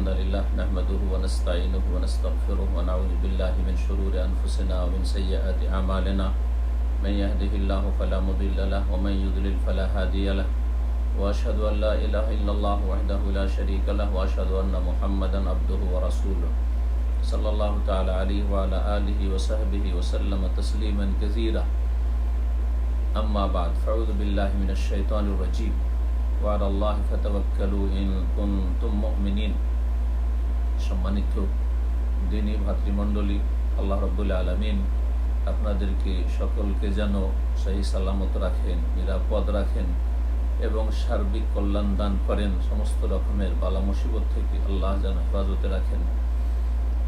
الحمد لله نحمده ونستعينه ونستغفره ونعوذ بالله من شرور أنفسنا ومن سيئات أعمالنا من يهده الله فلا مضل له ومن يضلل فلا هادي له وأشهد أن لا إله إلا الله وحده لا شريك له وأشهد أن محمدا عبده ورسوله صلى الله تعالى عليه وعلى آله وصحبه وسلم تسليما كثيرا أما بعد فأعوذ بالله من الشيطان الرجيم وعلى الله فتوكلوا إن كنتم مؤمنين। সম্মানিত দিনী ভাতৃমণ্ডলী, আল্লাহ রাব্বুল আলামিন আপনাদেরকে সকলকে যেন সহি সালামত রাখেন, নিরাপদ রাখেন এবং সার্বিক কল্যাণ দান করেন। সমস্ত রকমের বালা মুসিবত থেকে আল্লাহ যেন হেফাজতে রাখেন।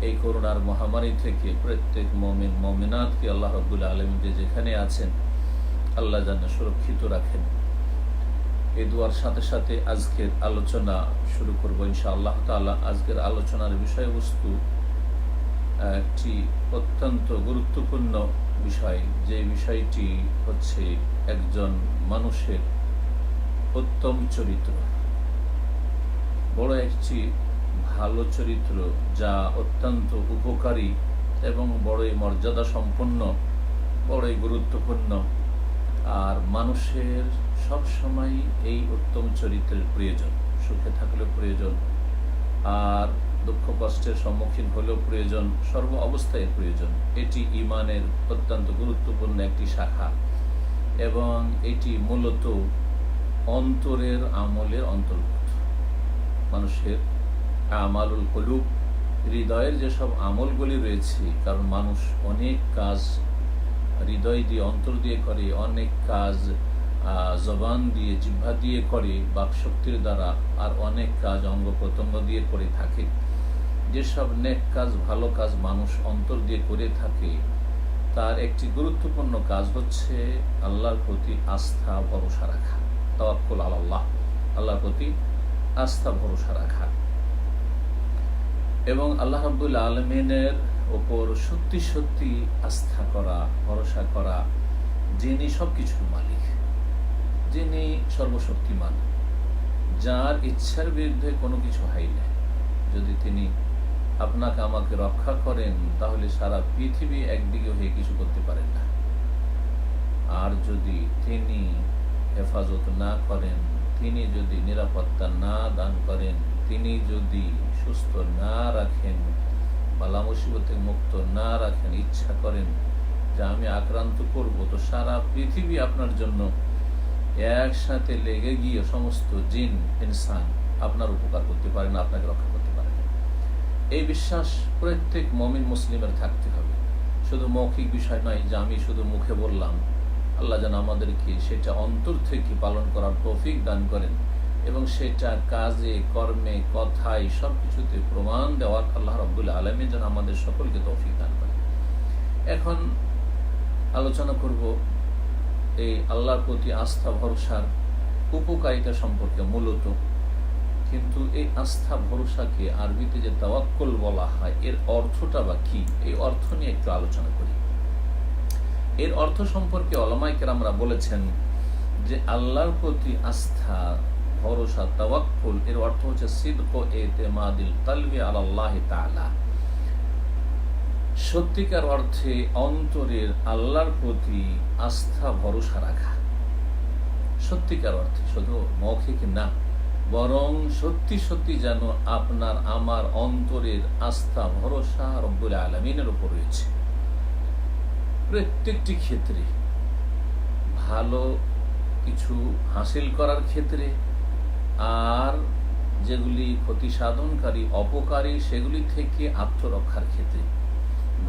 এই করোনার মহামারী থেকে প্রত্যেক মুমিন মুমিনাতকে আল্লাহ রাব্বুল আলামিন যেখানে আছেন আল্লাহ যেন সুরক্ষিত রাখেন। এই দুয়ার সাথে সাথে আজকের আলোচনা শুরু করব ইনশাআল্লাহ তাআলা। আজকের আলোচনার বিষয়বস্তু একটি অত্যন্ত গুরুত্বপূর্ণ বিষয়, যে বিষয়টি হচ্ছে একজন মানুষের উত্তম চরিত্র, বড় একটি ভালো চরিত্র যা অত্যন্ত উপকারী এবং বড়ই মর্যাদা সম্পন্ন, বড়ই গুরুত্বপূর্ণ। আর মানুষের সব সময় এই উত্তম চরিত্রের প্রয়োজন, সুখে থাকলেও প্রয়োজন, আর দুঃখ কষ্টের সম্মুখীন হলেও প্রয়োজন, সর্ব অবস্থায় প্রয়োজন। এটি ঈমানের অত্যন্ত গুরুত্বপূর্ণ একটি শাখা এবং এটি মূলত অন্তরের আমলের অন্তর্ভুক্ত। মানুষের আমালুল কুলুব, হৃদয়ের যেসব আমলগুলি রয়েছে, কারণ মানুষ অনেক কাজ হৃদয় দিয়ে অন্তর দিয়ে করে, অনেক কাজ জবান দিয়ে জিহ্বা দিয়ে করে বাকশক্তির দ্বারা, আর অনেক কাজ অঙ্গ প্রত্যঙ্গ দিয়ে করে থাকে। যেসব নেক কাজ, ভালো কাজ মানুষ অন্তর দিয়ে করে থাকে, তার একটি গুরুত্বপূর্ণ কাজ হচ্ছে আল্লাহর প্রতি আস্থা ভরসা রাখা, তাওয়াক্কুল আলাল্লাহ, আল্লাহর প্রতি আস্থা ভরসা রাখা এবং আল্লাহ রাব্বুল আলামিনের ওপর সত্যি সত্যি আস্থা করা, ভরসা করা, যিনি সবকিছুর মালিক, যিনি সর্বশক্তিমান, যার ইচ্ছার বিরুদ্ধে কোনো কিছু হয় না। যদি তিনি আপনাকে আমাকে রক্ষা করেন তাহলে সারা পৃথিবী একদিকে হয়ে কিছু করতে পারেন না, আর যদি তিনি হেফাজত না করেন, তিনি যদি নিরাপত্তা না দান করেন, তিনি যদি সুস্থ না রাখেন, বালা মুসিবতে মুক্ত না রাখেন, ইচ্ছা করেন যে আমি আক্রান্ত করব, তো সারা পৃথিবী আপনার জন্য একসাথে লেগে গিয়ে সমস্ত জিন ইনসান আপনার উপকার করতে পারে না, আপনাকে রক্ষা করতে পারে না। এই বিশ্বাস প্রত্যেক মুমিন মুসলিমের থাকতে হবে। শুধু মৌখিক বিষয় নয় যে আমি শুধু মুখে বললাম। আল্লাহ যেন আমাদেরকে সেটা অন্তর থেকে পালন করার তৌফিক দান করেন এবং সেটা কাজে, কর্মে, কথায় সব কিছুতে প্রমাণ দেওয়ার আল্লাহ রাব্বুল আলামিন যেন আমাদের সকলকে তৌফিক দান করেন। এখন আলোচনা করব এই আল্লাহর প্রতি আস্থা ভরসার উপকারিতা সম্পর্কে মূলত। কিন্তু এই আস্থা ভরসাকে আরবিতে যে তাওয়াক্কুল বলা হয়, এর অর্থটা বা কি, এই অর্থ নিয়ে একটু আলোচনা করি। এর অর্থ সম্পর্কে উলামায়ে কেরামরা বলেছেন যে আল্লাহর প্রতি আস্থা ভরসা, তাওয়াক্কুল, এর অর্থ হচ্ছে সিদকু ইতিমাদিল কলবি আলাল্লাহি তাআলা, সত্যিকার অর্থে অন্তরের আল্লাহর প্রতি আস্থা ভরসা রাখা। সত্যিকার অর্থে, শুধু মৌখিক না, বরং সত্যি সত্যি যেন আপনার আমার অন্তরের আস্থা ভরসা রব্বুল আলামিনের উপর রয়েছে। প্রত্যেকটি ক্ষেত্রে, ভালো কিছু হাসিল করার ক্ষেত্রে, আর যেগুলি ক্ষতি সাধনকারী, অপকারী, সেগুলি থেকে আত্মরক্ষার ক্ষেত্রে,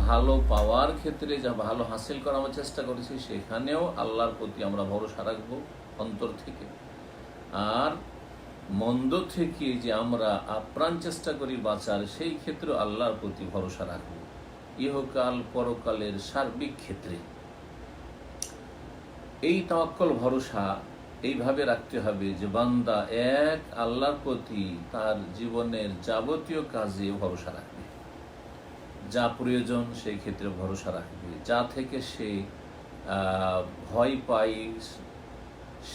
ভালো পাওয়ার ক্ষেত্রে, যা ভালো হাসিল করার আমরা চেষ্টা করেছি সেখানেও আল্লাহর প্রতি আমরা ভরসা রাখবো অন্তর থেকে। আর মন্দ থেকে যে আমরা আপ্রাণ চেষ্টা করি বাঁচার, সেই ক্ষেত্রে আল্লাহর প্রতি ভরসা রাখবো। ইহকাল পরকালের সার্বিক ক্ষেত্রে এই তাওয়াক্কুল ভরসা এইভাবে রাখতে হবে যে বান্দা এক আল্লাহর প্রতি তার জীবনের যাবতীয় কাজে ভরসা রাখবে, যা প্রয়োজন সেই ক্ষেত্রে ভরসা রাখবে, যা থেকে সে ভয় পায়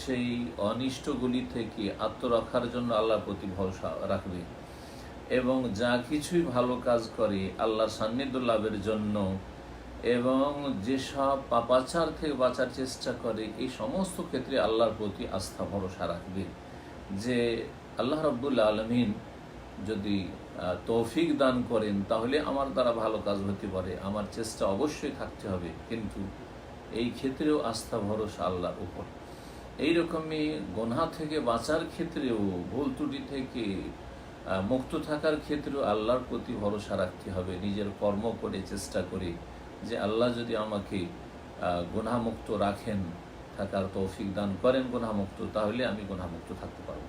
সেই অনিষ্টগুলি থেকে আত্মরক্ষার জন্য আল্লাহর প্রতি ভরসা রাখবে। এবং যা কিছুই ভালো কাজ করে আল্লাহর সান্নিধ্য লাভের জন্য এবং যেসব পাপাচার থেকে বাঁচার চেষ্টা করে, এই সমস্ত ক্ষেত্রে আল্লাহর প্রতি আস্থা ভরসা রাখবে যে আল্লাহ রাব্বুল আলামিন যদি তৌফিক দান করেন তাহলে আমার দ্বারা ভালো কাজ হতে পারে, আমার চেষ্টা অবশ্যই থাকতে হবে, কিন্তু এই ক্ষেত্রেও আস্থা ভরসা আল্লাহর উপর। এইরকমই গুনাহ থেকে বাঁচার ক্ষেত্রেও, ভুল ত্রুটি থেকে মুক্ত থাকার ক্ষেত্রেও আল্লাহর প্রতি ভরসা রাখতে হবে, নিজের কর্ম করে চেষ্টা করে যে আল্লাহ যদি আমাকে গুনাহমুক্ত রাখেন, থাকার তৌফিক দান করেন গুনাহমুক্ত, তাহলে আমি গুনাহমুক্ত থাকতে পারব।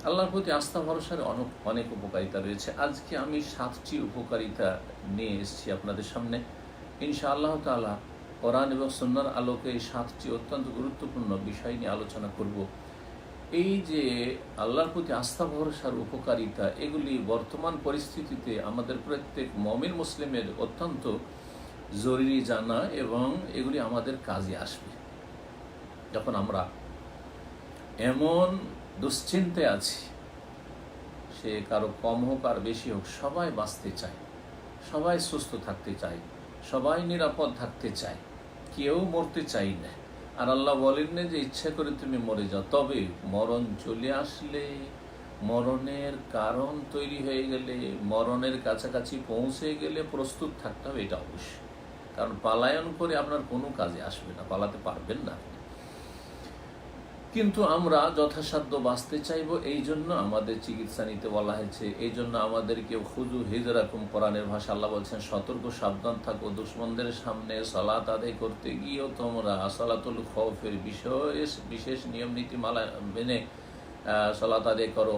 আল্লাহর প্রতি আস্থা ভরসার অনেক উপকারিতা রয়েছে। আজকে আমি 7টি উপকারিতা নিয়ে এসেছি আপনাদের সামনে। ইনশাআল্লাহ তাআলা কোরআন এবং সুন্নাহর আলোকে এই 7টি অত্যন্ত গুরুত্বপূর্ণ বিষয় নিয়ে আলোচনা করব। এই যে আল্লাহর প্রতি আস্থা ভরসার উপকারিতা, এগুলি বর্তমান পরিস্থিতিতে আমাদের প্রত্যেক মুমিন মুসলিমের অত্যন্ত জরুরি জানা এবং এগুলি আমাদের কাজে আসবে। যখন আমরা এমন দুশ্চিন্তায় আছি, সে কারো কম হোক আর বেশি হোক, সবাই বাঁচতে চায়, সবাই সুস্থ থাকতে চায়, সবাই নিরাপদ থাকতে চায়, কেউ মরতে চাই না। আর আল্লাহ বলেন না যে ইচ্ছা করে তুমি মরে যাও, তবে মরণ চলে আসলে, মরণের কারণ তৈরি হয়ে গেলে, মরণের কাছাকাছি পৌঁছে গেলে প্রস্তুত থাকতে হবে, এটা অবশ্যই। কারণ পালায়ন করে আপনার কোনো কাজে আসবে না, পালাতে পারবেন না। কিন্তু আমরা যথাসাধ্য বাঁচতে চাইব, এই জন্য আমাদের চিকিৎসা নিতে বলা হয়েছে। এই জন্য আমাদেরকে খুযু হিজরাকুম, কোরআনের ভাষা আল্লাহ বলছেন সতর্ক সাবধান থাকো, দুশমনদের সামনে সালাত আদায় করতে গিয়েও তোমরা সালাতুল খৌফের বিশেষ নিয়ম নীতিমালা মেনে সালাত আদায় করো।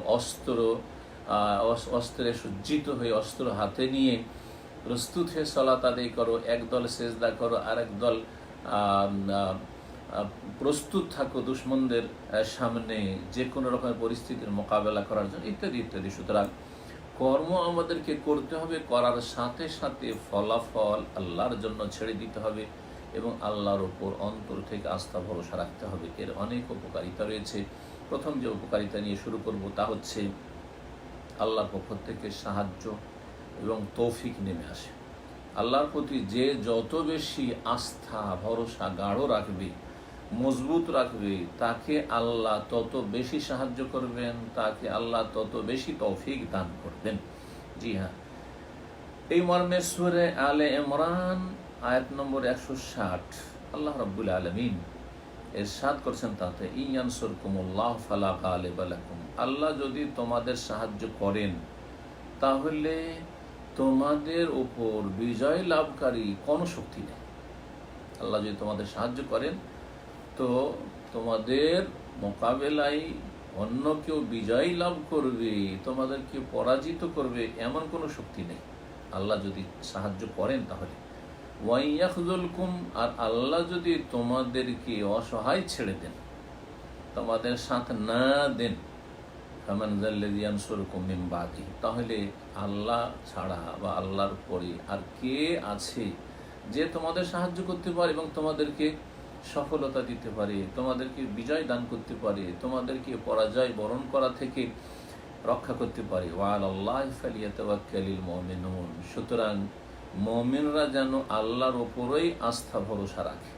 অস্ত্রে সজ্জিত হয়ে, অস্ত্র হাতে নিয়ে প্রস্তুত হয়ে সালাত আদায় করো। একদল সেজদা করো, আরেক দল প্রস্তুত থাকো দুশমনদের সামনে যে কোনো রকমের পরিস্থিতির মোকাবেলা করার জন্য, ইত্যাদি ইত্যাদি। সুতরাং কর্ম আমাদেরকে করতে হবে, করার সাথে সাথে ফলাফল আল্লাহর জন্য ছেড়ে দিতে হবে এবং আল্লাহর ওপর অন্তর থেকে আস্থা ভরসা রাখতে হবে। এর অনেক উপকারিতা রয়েছে। প্রথম যে উপকারিতা নিয়ে শুরু করব তা হচ্ছে আল্লাহর পক্ষ থেকে সাহায্য এবং তৌফিক নেমে আসে। আল্লাহর প্রতি যে যত বেশি আস্থা ভরসা গাঢ় রাখবে, মজবুত রাখবে, তাকে আল্লাহ তত বেশি সাহায্য করবেন, তাকে আল্লাহ তত বেশি তৌফিক দান করবেন। জি হ্যাঁ, এই মর্মে সূরা আলে ইমরান আয়াত নম্বর 160 আল্লাহ রাব্বুল আলামিন ইরশাদ করেছেন তাতে, ইয়ানসুরকুমুল্লাহ ফালা গালিবা লাকুম, আল্লাহ যদি তোমাদের সাহায্য করেন তাহলে তোমাদের উপর বিজয় লাভকারী কোনো শক্তি নেই। আল্লাহ যদি তোমাদের সাহায্য করেন তো তোমাদের মোকাবেলায় অন্য কেউ বিজয় লাভ করবে, তোমাদেরকে পরাজিত করবে, এমন কোনো শক্তি নেই। আল্লাহ যদি সাহায্য করেন তাহলে। ওয়াইয়াখযুলকুম, আর আল্লাহ যদি তোমাদেরকে অসহায় ছেড়ে দেন, তোমাদের সাথ না দেন, ফামান যাল্লাযী ইয়ানসুরকুম মিন বাদি, তাহলে আল্লাহ ছাড়া বা আল্লাহর পরে আর কে আছে যে তোমাদের সাহায্য করতে পারে এবং তোমাদেরকে সফলতা দিতে পারে, তোমাদেরকে বিজয় দান করতে পারে, তোমাদেরকে পরাজয় বরণ করা থেকে রক্ষা করতে পারে। ওয়ালাল্লাহি ফালিয়াতাওয়াক্কালিল মুমিনুন, সুতরাং মুমিনরা যেন আল্লাহর ওপরই আস্থা ভরসা রাখে,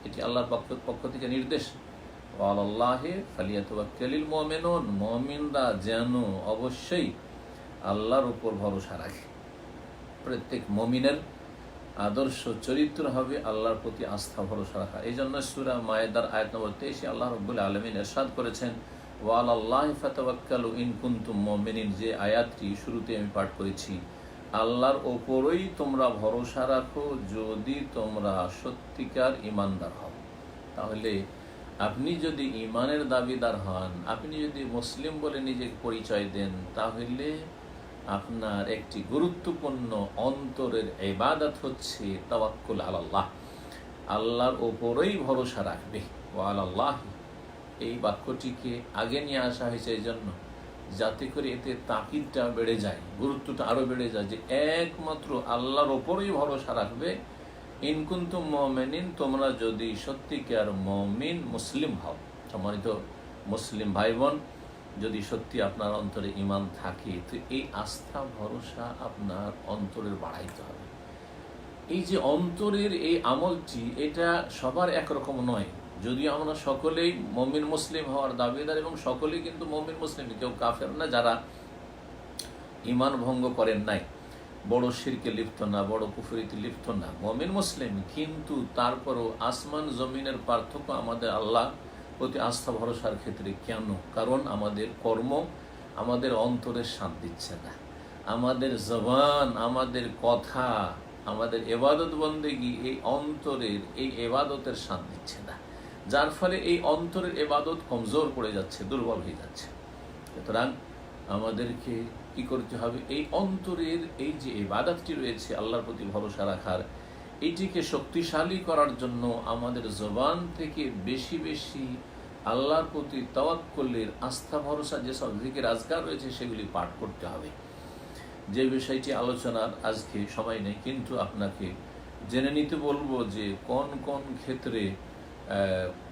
এটি আল্লাহর পক্ষ থেকে নির্দেশ। ওয়ালাল্লাহি ফালিয়াতাওয়াক্কালিল মুমিনুন, মুমিনরা যেন অবশ্যই আল্লাহর উপর ভরসা রাখে। প্রত্যেক মুমিনের আদর্শ চরিত্র হবে আল্লাহর প্রতি আস্থা ভরসা রাখা। এই জন্য সূরা মায়েদার আয়াত নম্বর 23 আল্লাহ রাব্বুল আলামিন ইরশাদ করেছেন, ওয়ালাল্লাহি ফাতাওয়াক্কালু ইন কুনতুম মুমিনিন, যে আয়াতটি শুরুতে আমি পাঠ করেছি, আল্লাহর ওপরই তোমরা ভরসা রাখো যদি তোমরা সত্যিকার ঈমানদার হও। তাহলে আপনি যদি ঈমানের দাবিদার হন, আপনি যদি মুসলিম বলে নিজেকে পরিচয় দেন, তাহলে আপনার একটি গুরুত্বপূর্ণ অন্তরের ইবাদত হচ্ছে তাওয়াক্কুল আলাল্লাহ, আল্লাহর ওপরই ভরসা রাখবে। ওয়ালাল্লাহ, এই বাক্যটিকে আগে নিয়ে আসা হয়েছে এই জন্য, যাতে করে এতে তাকিদটা বেড়ে যায়, গুরুত্বটা আরও বেড়ে যায় যে একমাত্র আল্লাহর ওপরই ভরসা রাখবে। ইন কুনতুম মুমিনিন, তোমরা যদি সত্যিকার মুমিন মুসলিম হও। সম্মানিত মুসলিম ভাই বোন, যদি সত্যি আপনার অন্তরে ঈমান থাকে, তো এই আস্থা ভরসা আপনার অন্তরের বাড়াইতে হবে। এই যে অন্তরের এই আমলটি, এটা সবার একরকম নয়। যদিও আমরা সকলেই মুমিন মুসলিম হওয়ার দাবিদার এবং সকলেই কিন্তু মুমিন মুসলিম, কেউ কাফের না যারা ঈমান ভঙ্গ করেন নাই, বড় শিরকে লিপ্ত না, বড় কুফরিতে লিপ্ত না, মুমিন মুসলিম। কিন্তু তারপরও আসমান জমিনের পার্থক্য আমাদের আল্লাহ প্রতি আস্থা ভরসার ক্ষেত্রে। কেন? কারণ আমাদের কর্ম আমাদের অন্তরের শান দিচ্ছে না, আমাদের জবান, আমাদের কথা, আমাদের এবাদত বন্দেগী এই অন্তরের এই এবাদতের শান দিচ্ছে না, যার ফলে এই অন্তরের এবাদত কমজোর পড়ে যাচ্ছে, দুর্বল হয়ে যাচ্ছে। সুতরাং আমাদেরকে কি করতে হবে? এই অন্তরের এই যে ইবাদতটি রয়েছে আল্লাহর প্রতি ভরসা রাখার, এইটিকে শক্তিশালী করার জন্য আমাদের জবান থেকে বেশি বেশি আল্লাহর প্রতি তাওয়াক্কুলের আস্থা ভরসা যেসব জিকির আজকার রয়েছে সেগুলি পাঠ করতে হবে। যে বিষয়টি আলোচনার আজকে সময় নেই, কিন্তু আপনাকে জেনে নিতে বলবো যে কোন কোন ক্ষেত্রে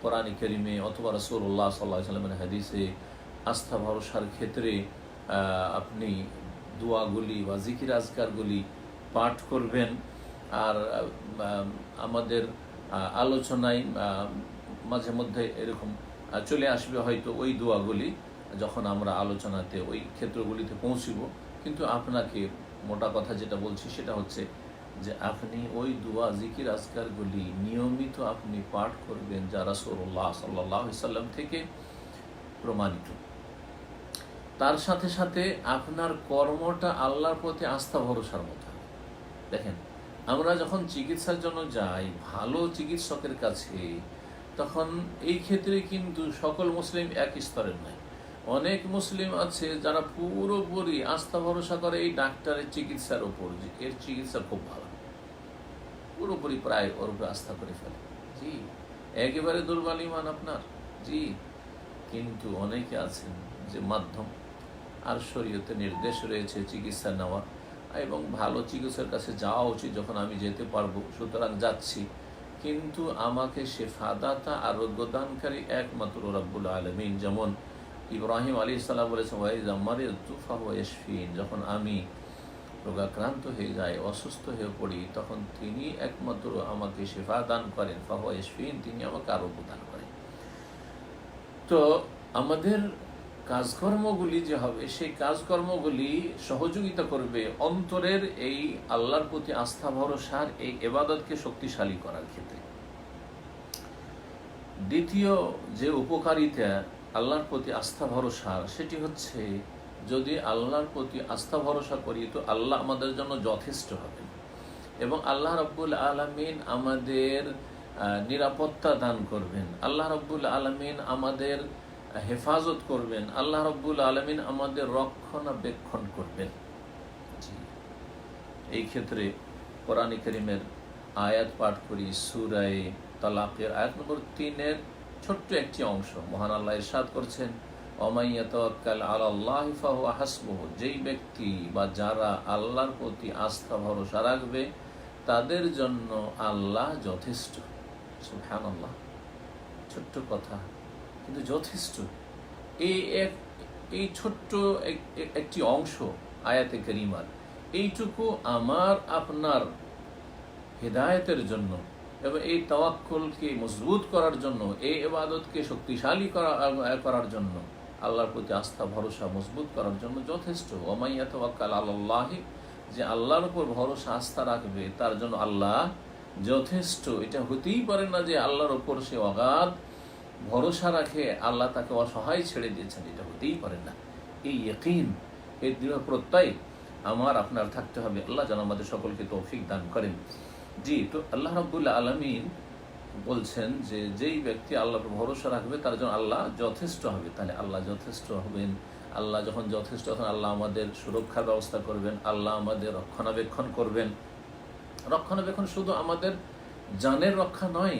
কোরআনে কারিমে অথবা রাসূলুল্লাহ সাল্লাল্লাহু আলাইহি ওয়াসাল্লামের হাদিসে আস্থা ভরসার ক্ষেত্রে আপনি দোয়াগুলি বা জিকির আজকারগুলি পাঠ করবেন। আর আমাদের আলোচনায় মাঝে মধ্যে এরকম চলে আসবে হয়তো ওই দোয়াগুলি, যখন আমরা আলোচনাতে ওই ক্ষেত্রগুলিতে পৌঁছিব। কিন্তু আপনাকে মোটা কথা যেটা বলছি সেটা হচ্ছে যে আপনি ওই দোয়া জিকির আজকারগুলি নিয়মিত আপনি পাঠ করবেন যা রাসূলুল্লাহ সাল্লাল্লাহু আলাইহি ওয়াসাল্লাম থেকে প্রমাণিত। তার সাথে সাথে আপনার কর্মটা আল্লাহর প্রতি আস্থা ভরসার মতো। দেখেন, আমরা যখন চিকিৎসার জন্য যাই ভালো চিকিৎসকের কাছে, তখন এই ক্ষেত্রে কিন্তু সকল মুসলিম এক স্তরের নয়। অনেক মুসলিম আছে যারা পুরোপুরি আস্থা ভরসা করে এই ডাক্তারের চিকিৎসার উপর, যে এর চিকিৎসা খুব ভালো, পুরোপুরি প্রায় ওর উপরে আস্থা করে ফেলে। জি, একেবারে দুর্বল ঈমান আপনার। জি, কিন্তু অনেকে আছেন যে মাধ্যম আর শরীয়তে নির্দেশ রয়েছে চিকিৎসা নেওয়ার, এবং ভালো চিকিৎসার কাছে যাওয়া উচিত যখন আমি যেতে পারবো, সুতরাং যাচ্ছি। কিন্তু আমাকে শেফাদাতা আরোগ্যদানকারী একমাত্র রব্বুল আলামিন। যেমন ইব্রাহিম আলাইহিস সালাম বলেছেন, ওয়াইযা মারিদতু ফাহুয়া ইয়াশফিন, যখন আমি রোগাক্রান্ত হয়ে যাই, অসুস্থ হয়ে পড়ি, তখন তিনি একমাত্র আমাকে শেফা দান করেন, ফাহুয়া ইয়াশফিন, তিনি আমাকে আরোগ্য দান করেন। তো আমাদের কাজকর্মগুলি যে হবে, সেই কাজকর্মগুলি সহযোগিতা করবে অন্তরের এই আল্লাহর প্রতি আস্থা ভরসার এই ইবাদতকে শক্তিশালী করার ক্ষেত্রে। দ্বিতীয় যে উপকারিতা আল্লাহর প্রতি আস্থা ভরসার, সেটি হচ্ছে যদি আল্লাহর প্রতি আস্থা ভরসা করি তো আল্লাহ আমাদের জন্য যথেষ্ট হবেন, এবং আল্লাহ রাব্বুল আলামিন আমাদের নিরাপত্তা দান করবেন, আল্লাহ রাব্বুল আলামিন আমাদের হেফাজত করবেন, আল্লাহ রাব্বুল আলামিন আমাদের রক্ষণাবেক্ষণ করবেন। এই ক্ষেত্রে কোরআনে কারীমের আয়াত পাঠ করি, সূরা তালাকের আয়াত নম্বর 3-এর ছোট্ট একটি অংশ। মহান আল্লাহ ইরশাদ করছেন, ওয়া ইয়াতাওয়াক্কাল আলাল্লাহি ফাহুয়া হাসবুহু, যেই ব্যক্তি বা যারা আল্লাহর প্রতি আস্থা ভরসা রাখবে তাদের জন্য আল্লাহ যথেষ্ট। সুবহানাল্লাহ, ছোট্ট কথা কিন্তু যথেষ্ট। এই ছোট্ট একটি অংশ আয়াতে কারিমার, এইটুকু আমার আপনার হেদায়েতের জন্য এবং এই তাওয়াক্কুলকে মজবুত করার জন্য, এই ইবাদতকে শক্তিশালী করার জন্য, আল্লাহর প্রতি আস্থা ভরসা মজবুত করার জন্য যথেষ্ট। ওয়া মান ইয়াতাওয়াক্কাল আলাল্লাহি, যে আল্লাহর উপর ভরসা আস্থা রাখবে তার জন্য আল্লাহ যথেষ্ট। এটা হতেই পারে না যে আল্লাহর উপর সে অগাধ ভরসা রাখে, আল্লাহ তাকে অসহায় ছেড়ে দিয়েছেন, এটা হতেই পারে না। এই ইয়াকিন, এই দৃঢ় প্রত্যয় আমার আপনার থাকতে হবে। আল্লাহ যেন আমাদের সকলকে তৌফিক দান করেন। জি, তো আল্লাহ রাব্বুল আলামিন বলছেন যে যেই ব্যক্তি আল্লাহর ভরসা রাখবে তার জন্য আল্লাহ যথেষ্ট হবে। তাহলে আল্লাহ যথেষ্ট হবেন। আল্লাহ যখন যথেষ্ট, তখন আল্লাহ আমাদের সুরক্ষার ব্যবস্থা করবেন, আল্লাহ আমাদের রক্ষণাবেক্ষণ করবেন। রক্ষণাবেক্ষণ শুধু আমাদের জানের রক্ষা নয়,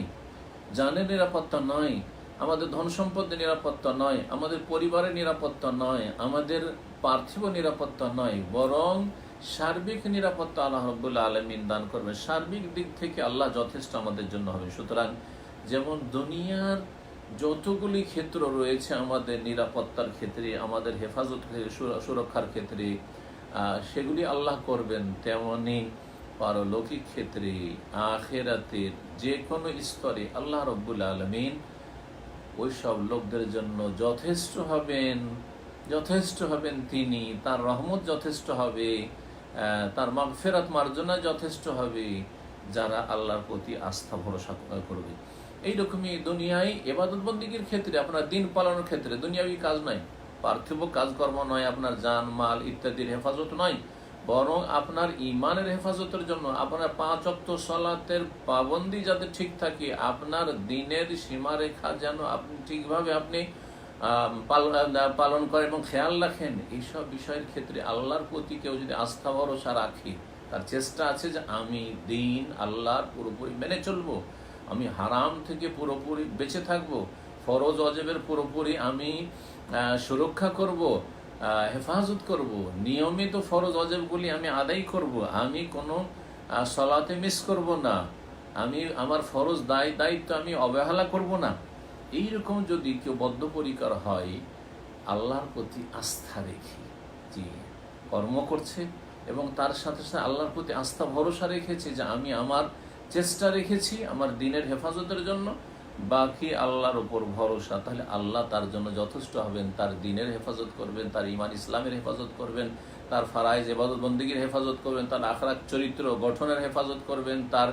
জানের নিরাপত্তা নয়, আমাদের ধন সম্পদের নিরাপত্তা নয়, আমাদের পরিবারের নিরাপত্তা নয়, আমাদের পার্থিব নিরাপত্তা নয়, বরং সার্বিক নিরাপত্তা আল্লাহ রাব্বুল আলামিন দান করবেন। সার্বিক দিক থেকে আল্লাহ যথেষ্ট আমাদের জন্য হবে। সুতরাং যেমন দুনিয়ার যতগুলি ক্ষেত্র রয়েছে আমাদের নিরাপত্তার ক্ষেত্রে, আমাদের হেফাজত সুরক্ষার ক্ষেত্রে, সেগুলি আল্লাহ করবেন। তেমনি পারলৌকিক ক্ষেত্রে, আখিরাতের যে কোনো স্তরে আল্লাহ রব্বুল আলামিন ওই সব লোকদের জন্য যথেষ্ট হবেন তিনি। তার রহমত যথেষ্ট হবে, তার মাগফিরাত মার্জনা যথেষ্ট হবে যারা আল্লাহর প্রতি আস্থা ভরসা করবে। এইরকমই দুনিয়ায় ইবাদত বন্দেগীর ক্ষেত্রে, আপনার দিন পালনের ক্ষেত্রে, দুনিয়াবী কাজ নয়, পার্থিব কাজকর্ম নয়, আপনার জান মাল ইত্যাদির হেফাজত নয়, বরং আপনার ইমানের হেফাজতের জন্য, আপনার 5 ওয়াক্ত সালাতের পাবন্দি যাতে ঠিক থাকে, আপনার দিনের সীমারেখা যেন আপনি ঠিকভাবে আপনি পালন করেন এবং খেয়াল রাখেন, এইসব বিষয়ের ক্ষেত্রে আল্লাহর প্রতি কেউ যদি আস্থা ভরসা রাখে, তার চেষ্টা আছে যে আমি দিন আল্লাহর পুরোপুরি মেনে চলবো, আমি হারাম থেকে পুরোপুরি বেঁচে থাকবো, ফরজ অজেবের পুরোপুরি আমি সুরক্ষা করব, হেফাজত করব, নিয়মিত ফরজ অজেবগুলি আমি আদায় করব, আমি কোনো সলাতে মিস করব না, আমি আমার ফরজ দায়িত্ব আমি অবহেলা করব না। এইরকম যদি কেউ বদ্ধপরিকর হয়, আল্লাহর প্রতি আস্থা রেখে যে কর্ম করছে এবং তার সাথে সাথে আল্লাহর প্রতি আস্থা ভরসা রেখেছে যে আমি আমার চেষ্টা রেখেছি আমার দিনের হেফাজতের জন্য, বাকি আল্লাহর উপর ভরসা, তাহলে আল্লাহ তার জন্য যথেষ্ট হবেন, তার দিনের হেফাজত করবেন, তার ইমান ইসলামের হেফাজত করবেন, তার ফারাইজ ইবাদত বন্দেগীর হেফাজত করবেন, তার আখলাক চরিত্র গঠনের হেফাজত করবেন, তার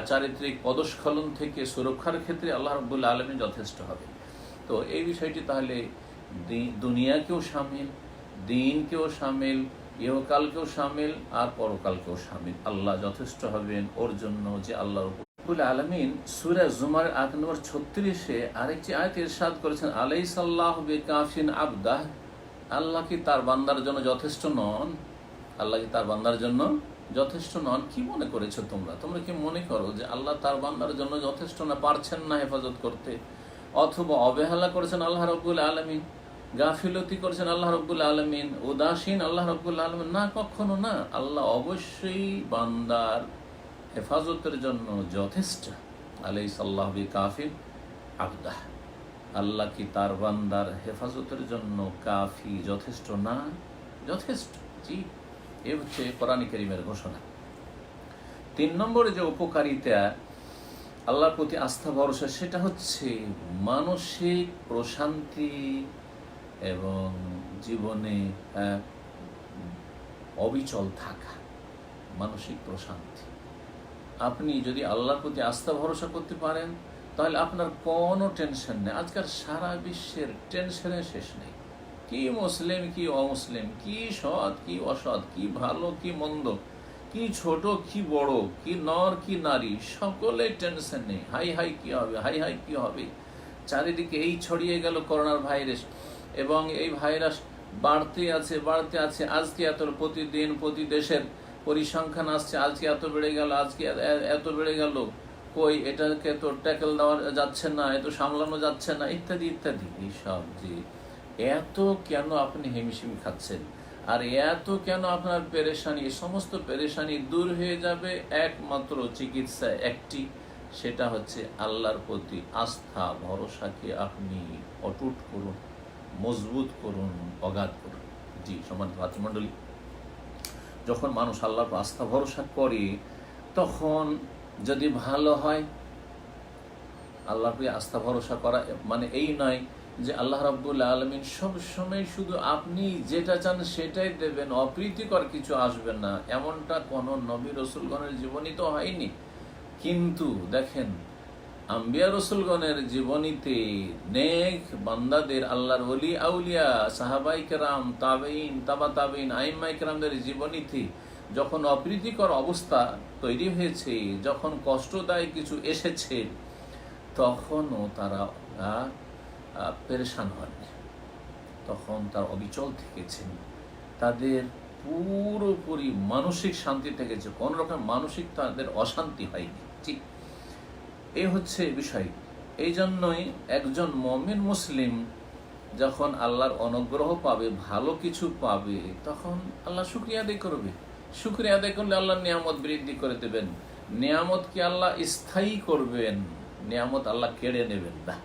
চারিত্রিক পদস্খলন থেকে সুরক্ষার ক্ষেত্রে আল্লাহ রাব্বুল আলামিন যথেষ্ট হবে। তো এই বিষয়টি তাহলে দুনিয়াকেও শামিল, দিনকেও শামিল, ইহকালকেও শামিল, আর পরকালকেও শামিল। আল্লাহ যথেষ্ট হবেন ওর জন্য যে আল্লাহর রব্বুল আলামিন সূরা জুমার আয়াত নম্বর 36-এ আরেকটি আয়াত ইরশাদ করেছেন, আলাইসাল্লাহু বিকাফিন আবদাহ, আল্লাহ কি তার বান্দার জন্য যথেষ্ট নন? আল্লাহ কি তার বান্দার জন্য যথেষ্ট নন? কি মনে করেছো তোমরা কি মনে করো যে আল্লাহ তার বান্দার জন্য যথেষ্ট না, পারছেন না হেফাজত করতে, অথবা অবহেলা করেছেন আল্লাহ রাব্বুল আলামিন, গাফিলতি করেছেন আল্লাহ রাব্বুল আলামিন, উদাসীন আল্লাহ রাব্বুল আলামিন? না, কখনো না। আল্লাহ অবশ্যই বান্দার হেফাজতের জন্য যথেষ্ট। আলাইসাল্লাহু বিকাফিন আবদাহ, আল্লাহ কি তার বান্দার হেফাজতের জন্য কাফি, যথেষ্ট না? যথেষ্ট, জি। এ হচ্ছে কোরআন কারীমের ঘোষণা। 3 নম্বরে যে উপকারিতা আল্লাহর প্রতি আস্থা ভরসা, সেটা হচ্ছে মানসিক প্রশান্তি এবং জীবনে অবিচল থাকা, মানসিক প্রশান্তি। আপনি যদি আল্লাহর প্রতি আস্থা ভরসা করতে পারেন, তাহলে আপনার কোনো টেনশন নেই। আজকাল সারা বিশ্বের টেনশনের শেষ নেই। কি মুসলিম কি অমুসলিম, কি সৎ কি অসৎ, কি ভালো কি মন্দ, কি ছোট কি বড়, কি নর কি নারী, সকলে টেনশন নেই। হাই কি হবে, হাই কি হবে। চারিদিকে এই ছড়িয়ে গেল করোনার ভাইরাস, এবং এই ভাইরাস বাড়তে আছে। আজকে প্রতিদিন প্রতি দেশের পরিসংখ্যান আসছে, আজকে এত বেড়ে গেল, আজকে এত বেড়ে গেল, কই এটাকে তো ট্যাকেল দেওয়া যাচ্ছে না, এত সামলানো যাচ্ছে না, ইত্যাদি ইত্যাদি। এইসব যে এত কেন আপনি হিমশিম খাচ্ছেন, আর এত কেন আপনার পেরেশানি, এই সমস্ত পেরেশানি দূর হয়ে যাবে একমাত্র চিকিৎসা একটি, সেটা হচ্ছে আল্লাহর প্রতি আস্থা ভরসাকে আপনি অটুট করুন, মজবুত করুন, অগাধ করুন। জি সম্মানিত ভাতৃমণ্ডলী, যখন মানুষ আল্লাহর আস্থা ভরসা করে, তখন যদি ভালো হয়, আল্লাহর প্রতি আস্থা ভরসা করা মানে এই নয় যে আল্লাহ রাব্বুল আলামিন সবসময় শুধু আপনি যেটা চান সেটাই দেবেন, অপ্রীতিকর কিছু আসবে না, এমনটা কোনো নবী রসুলগণের জীবনী তো হয়নি। কিন্তু দেখেন, আম্বিয়া রসুলগণের জীবনীতে নেক বান্দাদের, আল্লাহর ওলি আউলিয়া, সাহাবাই কেরাম, তাবেইন, তাবা তাবেইন, আইম্মাই কেরামদের জীবনীতে যখন অপ্রীতিকর অবস্থা তৈরি হয়েছে, যখন কষ্টদায়ক কিছু এসেছে, তখনও তারা পেরেশান হননি, তখন তারা অবিচল থেকেছেন, তাদের পুরোপুরি মানসিক শান্তি থেকেছে, কোন রকম মানসিক তাদের অশান্তি হয়নি। ঠিক এই হচ্ছে বিষয়। এই জন্যই একজন মুমিন মুসলিম যখন আল্লাহর অনুগ্রহ পাবে, ভালো কিছু পাবে, তখন আল্লাহ শুকরিয়া আদায় করবে। শুকরিয়া আদায় করলে আল্লাহ নিয়ামত বৃদ্ধি করে দেবেন। নিয়ামত কি আল্লাহ স্থায়ী করবেন, নিয়ামত আল্লাহ কেড়ে নেবেন না।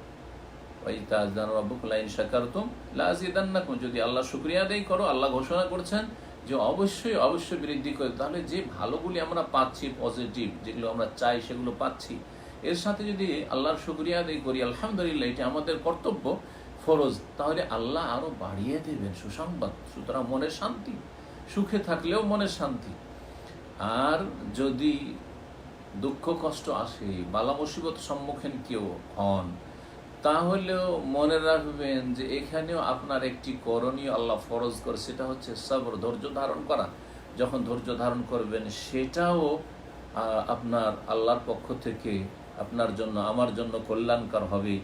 যদি আল্লাহ শুকরিয়া আদায় করো, আল্লাহ ঘোষণা করছেন যে অবশ্যই অবশ্যই বৃদ্ধি করে। তাহলে যে ভালোগুলি আমরা পাচ্ছি, পজিটিভ যেগুলো আমরা চাই সেগুলো পাচ্ছি, এর সাথে যদি আল্লাহর শুকরিয়া আদায় করি, আলহামদুলিল্লাহ, এটা আমাদের কর্তব্য, ফরজ, তাহলে আল্লাহ আরো বাড়িয়ে দেবেন সুসংবাদ। সুতরাং মনের শান্তি, সুখে থাকলেও মনের শান্তি। আর যদি দুঃখ কষ্ট আসে, বালা মুসিবত সম্মুখীন কেউ হন, তাহলেও মনে রাখবেন যে এখানেও আপনার একটি করণীয় আল্লাহ ফরজ করে, সেটা হচ্ছে সবর, ধৈর্য ধারণ করা। যখন ধৈর্য ধারণ করবেন, সেটাও আপনার আল্লাহর পক্ষ থেকে আপনার জন্য, আমার জন্য কল্যাণকর হবে।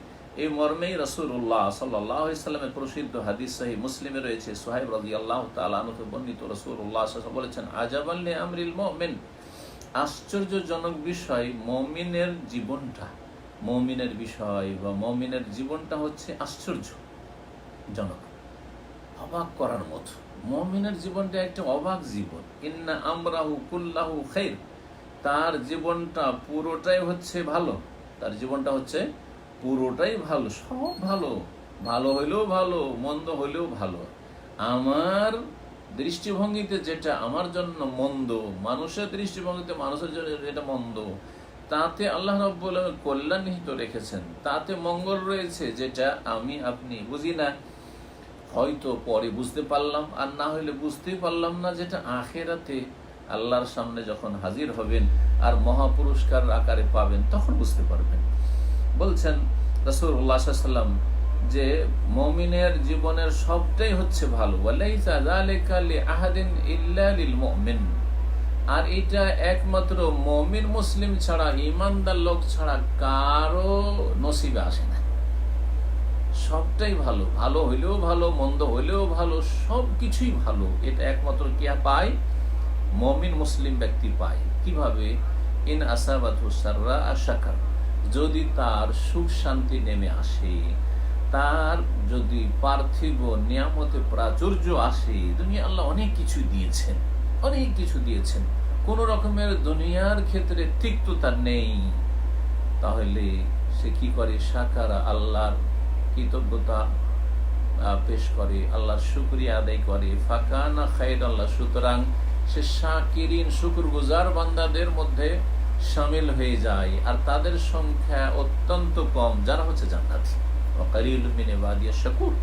এই মর্মেই রাসূলুল্লাহ সাল্লাল্লাহু আলাইহি সাল্লামের প্রসিদ্ধ হাদিস সহিহ মুসলিমে রয়েছে, সুহাইব রাদিয়াল্লাহু তাআলা আনহু বর্ণিত, রাসূলুল্লাহ সাল্লাল্লাহু আলাইহি ওয়াসাল্লাম বলেছেন, আজাবান লি আমরিল মুমিন, আশ্চর্যজনক বিষয় মুমিনের জীবনটা, মুমিনের বিষয় বা মুমিনের জীবনটা হচ্ছে আশ্চর্যজনক, অবাক করার মতো। মুমিনের জীবনটা একটা অবাক জীবন। ইন্না আমরাহু কুল্লাহু খাইর, তার জীবনটা পুরোটাই হচ্ছে ভালো, তার জীবনটা হচ্ছে পুরোটাই ভালো, সব ভালো, ভালো হইলেও ভালো, মন্দ হইলেও ভালো। আমার দৃষ্টিভঙ্গিতে যেটা আমার জন্য মন্দ, মানুষের দৃষ্টিভঙ্গিতে মানুষের জন্য যেটা মন্দ, তাতে আল্লাহ রাব্বুল আলামিন কল্যাণ নিহিত রেখেছেন, তাতে মঙ্গল রয়েছে, যেটা আমি আপনি বুঝি না, হয়তো পরে বুঝতে পারলাম, আর না হইলে বুঝতেই পারলাম না, যেটা আখেরাতে আল্লাহর সামনে যখন হাজির হবেন আর মহাপুরস্কার আকারে পাবেন, তখন বুঝতে পারবেন। বলছেন রাসূলুল্লাহ সাল্লাল্লাহু আলাইহি ওয়াসাল্লাম যে মুমিনের জীবনের সবটাই হচ্ছে ভালো, ওয়ালাইসা যালিকা লিআহাদিন ইল্লা লিল মুমিন, আর এটা একমাত্র মুমিন মুসলিম ছাড়া, ঈমানদার লোক ছাড়া কারো নসিবে আসে না। সবটাই ভালো, ভালো হইলেও ভালো, মন্দ হইলেও ভালো, সব কিছুই ভালো, এটা একমাত্র কে পায়? মুমিন মুসলিম ব্যক্তি পায়। কিভাবে? ইন আসাবাতহু সাররা আশাকার, যদি তার সুখ শান্তি নেমে আসে, তার যদি পার্থিব নিয়ামতে প্রাচুর্য আসে, দুনিয়া আল্লাহ অনেক কিছু দিয়েছেন, অনেক কিছু দিয়েছেন, কোন রকমের দুনিয়ার ক্ষেত্রে তিক্ততা নেই, তাহলে সে কি করে? শাকারা, আল্লাহর কৃতজ্ঞতা পেশ করে, আল্লাহর শুকরিয়া আদায় করে, ফাকানা খায়রাল্লাহ, সুতরাং সে শাকিরিন, শুকরগুজার বান্দাদের মধ্যে শামিল হয়ে যায়, আর তাদের সংখ্যা অত্যন্ত কম, যারা হচ্ছে জান্নাতি। ওয়াকালিলুম মিন ইবাদিয়াশ শাকুর।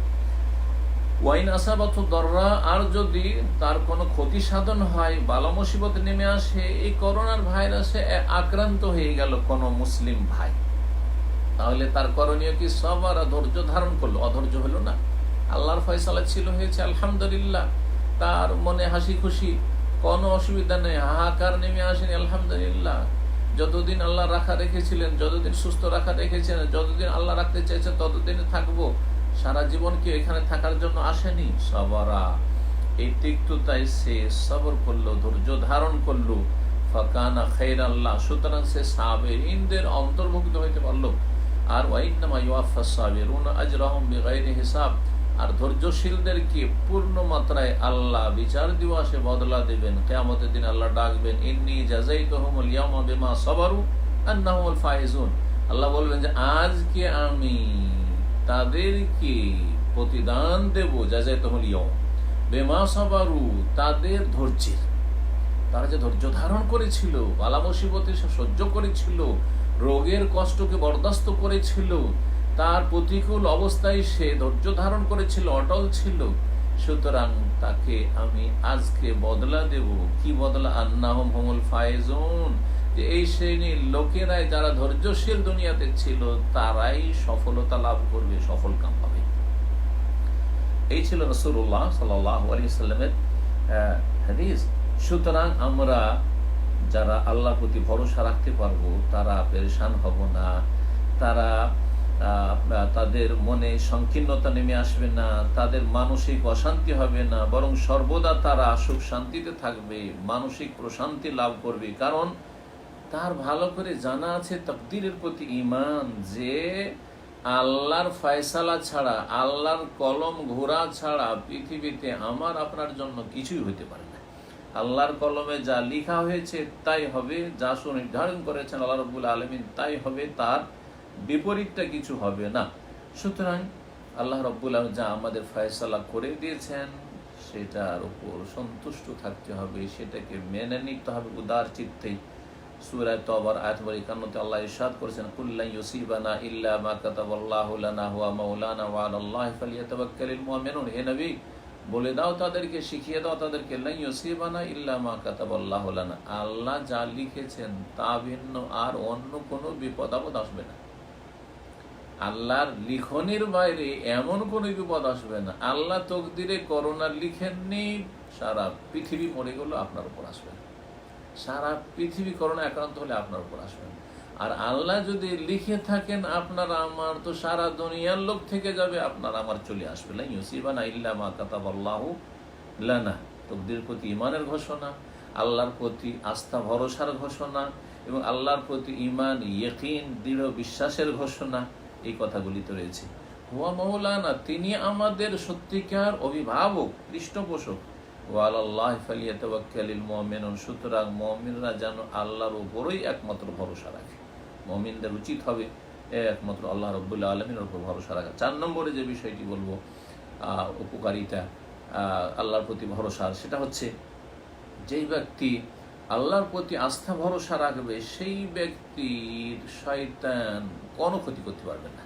ওয়াইন আসাবাতহু দাররা, আর যদি তার কোনো ক্ষতি সাধন হয়, বালা মুসিবত নেমে আসে, এই করোনার ভাইরাসে আক্রান্ত হয়ে গেল কোনো মুসলিম ভাই, তাহলে তার করণীয় কি? সবার, ধৈর্য ধারণ করলো, অধৈর্য হলো না। আল্লাহর ফয়সালা ছিল, হয়েছে, আলহামদুলিল্লাহ, তার মনে হাসি খুশি, কোনো অসুবিধা নেই, হাহাকার নেমে আসেনি, আলহামদুলিল্লাহ। যতদিন আল্লাহ রাখা রেখেছিলেন, যতদিন সুস্থ রাখা রেখেছিলেন, যতদিন আল্লাহ রাখতে চেয়েছেন, ততদিন থাকবো, সারা জীবন কি এখানে থাকার জন্য আসেনি? সবরা, এই তিক্ততায় সে সবর করলো, ধৈর্য ধারণ করলো, ফাকানা খায়রাল্লাহ, সুতরাং সে সাবিরিনদের অন্তর্ভুক্ত হইতে পারলো। আর ওয়াইন্নামা ইউওয়াফাস সাবিরুনা আজরাহুম বিগাইরি হিসাব, আর ধৈর্যশীলদেরকে পূর্ণ মাত্রায় আল্লাহ বিচার দিবসে বদলা দেবেন। কিয়ামতের দিন আল্লাহ ডাকবেন, ইন্নী জাযাইতুহুমুল ইয়াওমা বিমা সাবারু আন্নাহুমুল ফাইজুন, আল্লাহ বলবেন যে আজকে আমি তাদেরকে প্রতিদান দেব, জাযাইতুহুমুল ইয়াওম বিমা সাবারু, তাদের ধৈর্যের, তারা যে ধৈর্য ধারণ করেছিল, বালা মুসিবতে সে সহ্য করেছিল, রোগের কষ্টকে বরদাস্ত করেছিল, তার প্রতিকূল অবস্থায় সে ধৈর্য ধারণ করেছিল, অটল ছিল, সুতরাং তাকে আমি আজকে বদলা দেব। কি বদলা? আন্নাহুম হুমুল ফায়েজুন, যে এই শ্রেণীর লোকেরাই, যারা ধৈর্যশীল দুনিয়াতে ছিল, তারাই সফলতা লাভ করবে, সফল কাম পাবে। এই ছিল রাসূলুল্লাহ সাল্লাল্লাহু আলাইহি ওয়াসাল্লামের হাদিস। সুতরাং আমরা যারা আল্লাহর প্রতি ভরসা রাখতে পারবো, তারা পেরেশান হব না, তারা তাদের মনে সংকীর্ণতা নেমে আসবে না, তাদের মানসিক অশান্তি হবে না, বরং সর্বদা তারা সুখ শান্তিতে থাকবে, মানসিক প্রশান্তি লাভ করবে। কারণ তার ভালো করে জানা আছে তাকদীরের প্রতি ঈমান, যে আল্লাহর ফয়সালা ছাড়া, আল্লাহর কলম ঘোরা ছাড়া পৃথিবীতে আমার আপনার জন্য কিছুই হইতে পারে না। আল্লাহর কলমে যা লেখা হয়েছে তাই হবে, যা সুনির্ধারণ করেছেন আল্লাহ রাব্বুল আলামিন তাই হবে, তার বিপরীতটা কিছু হবে না। সুতরাং আল্লাহ রাব্বুল আলামিন যা আমাদের ফয়সালা করে দিয়েছেন সেটার উপর সন্তুষ্ট থাকতে হবে, সেটাকে মেনে নিতে হবে উদার চিত্তেই। সূরা তওবার আয়াত নম্বর 51 আল্লাহ ইরশাদ করেছেন, কুল্লান ইউসিবানা ইল্লা মা কাতাবাল্লাহু লানা হুয়া মাওলানা ওয়া আলাল্লাহি ফালিয়াতাওয়াক্কালিল মুমিনুন। হে নবী, বলে দাও তাদেরকে, শিখিয়ে দাও তাদেরকে, লা ইউসিবানা ইল্লা মা কাতাবাল্লাহু লানা, আল্লাহ যা লিখেছেন তা ভিন্ন আর অন্য কোনো বিপদ আপদ আসবে না। আল্লাহর লিখনির বাইরে এমন কোনো বিপদ আসবে না। আল্লাহ তকদিরে করোনা লিখেননি, সারা পৃথিবী মরে গেল, আপনার উপর আসবে না। সারা পৃথিবী করোনা আক্রান্ত হলে আপনার উপর আসবে না। আর আল্লাহ যদি লিখে থাকেন আপনার আমার, তো সারা দুনিয়ার লোক থেকে যাবে, আপনার আমার চলে আসবে। লা ইউসিবানা ইল্লা মা কাতাবাল্লাহু লানা, তকদির প্রতি ঈমানের ঘোষণা, আল্লাহর প্রতি আস্থা ভরসার ঘোষণা এবং আল্লাহর প্রতি ঈমান ইয়াকিন দৃঢ় বিশ্বাসের ঘোষণা, এই কথাগুলি তো রয়েছে। হুয়া মাওলানা, তিনি আমাদের সত্যিকার অভিভাবক, পৃষ্ঠপোষক। ওয়া আলাল্লাহি ফালিয়াতাওয়াক্কালিল মুমিনুন, সুতরাং মুমিনরা যেন আল্লাহর উপরই একমাত্র ভরসা রাখে। মুমিনদের উচিত হবে একমাত্র আল্লাহ রাব্বুল আলামিনের উপর ভরসা রাখা। 4 নম্বরে যে বিষয়টি বলবো উপকারিতা আল্লাহর প্রতি ভরসা, সেটা হচ্ছে যেই ব্যক্তি আল্লাহর প্রতি আস্থা ভরসা রাখবে সেই ব্যক্তির শয়তান কোনো ক্ষতি করতে পারবে না।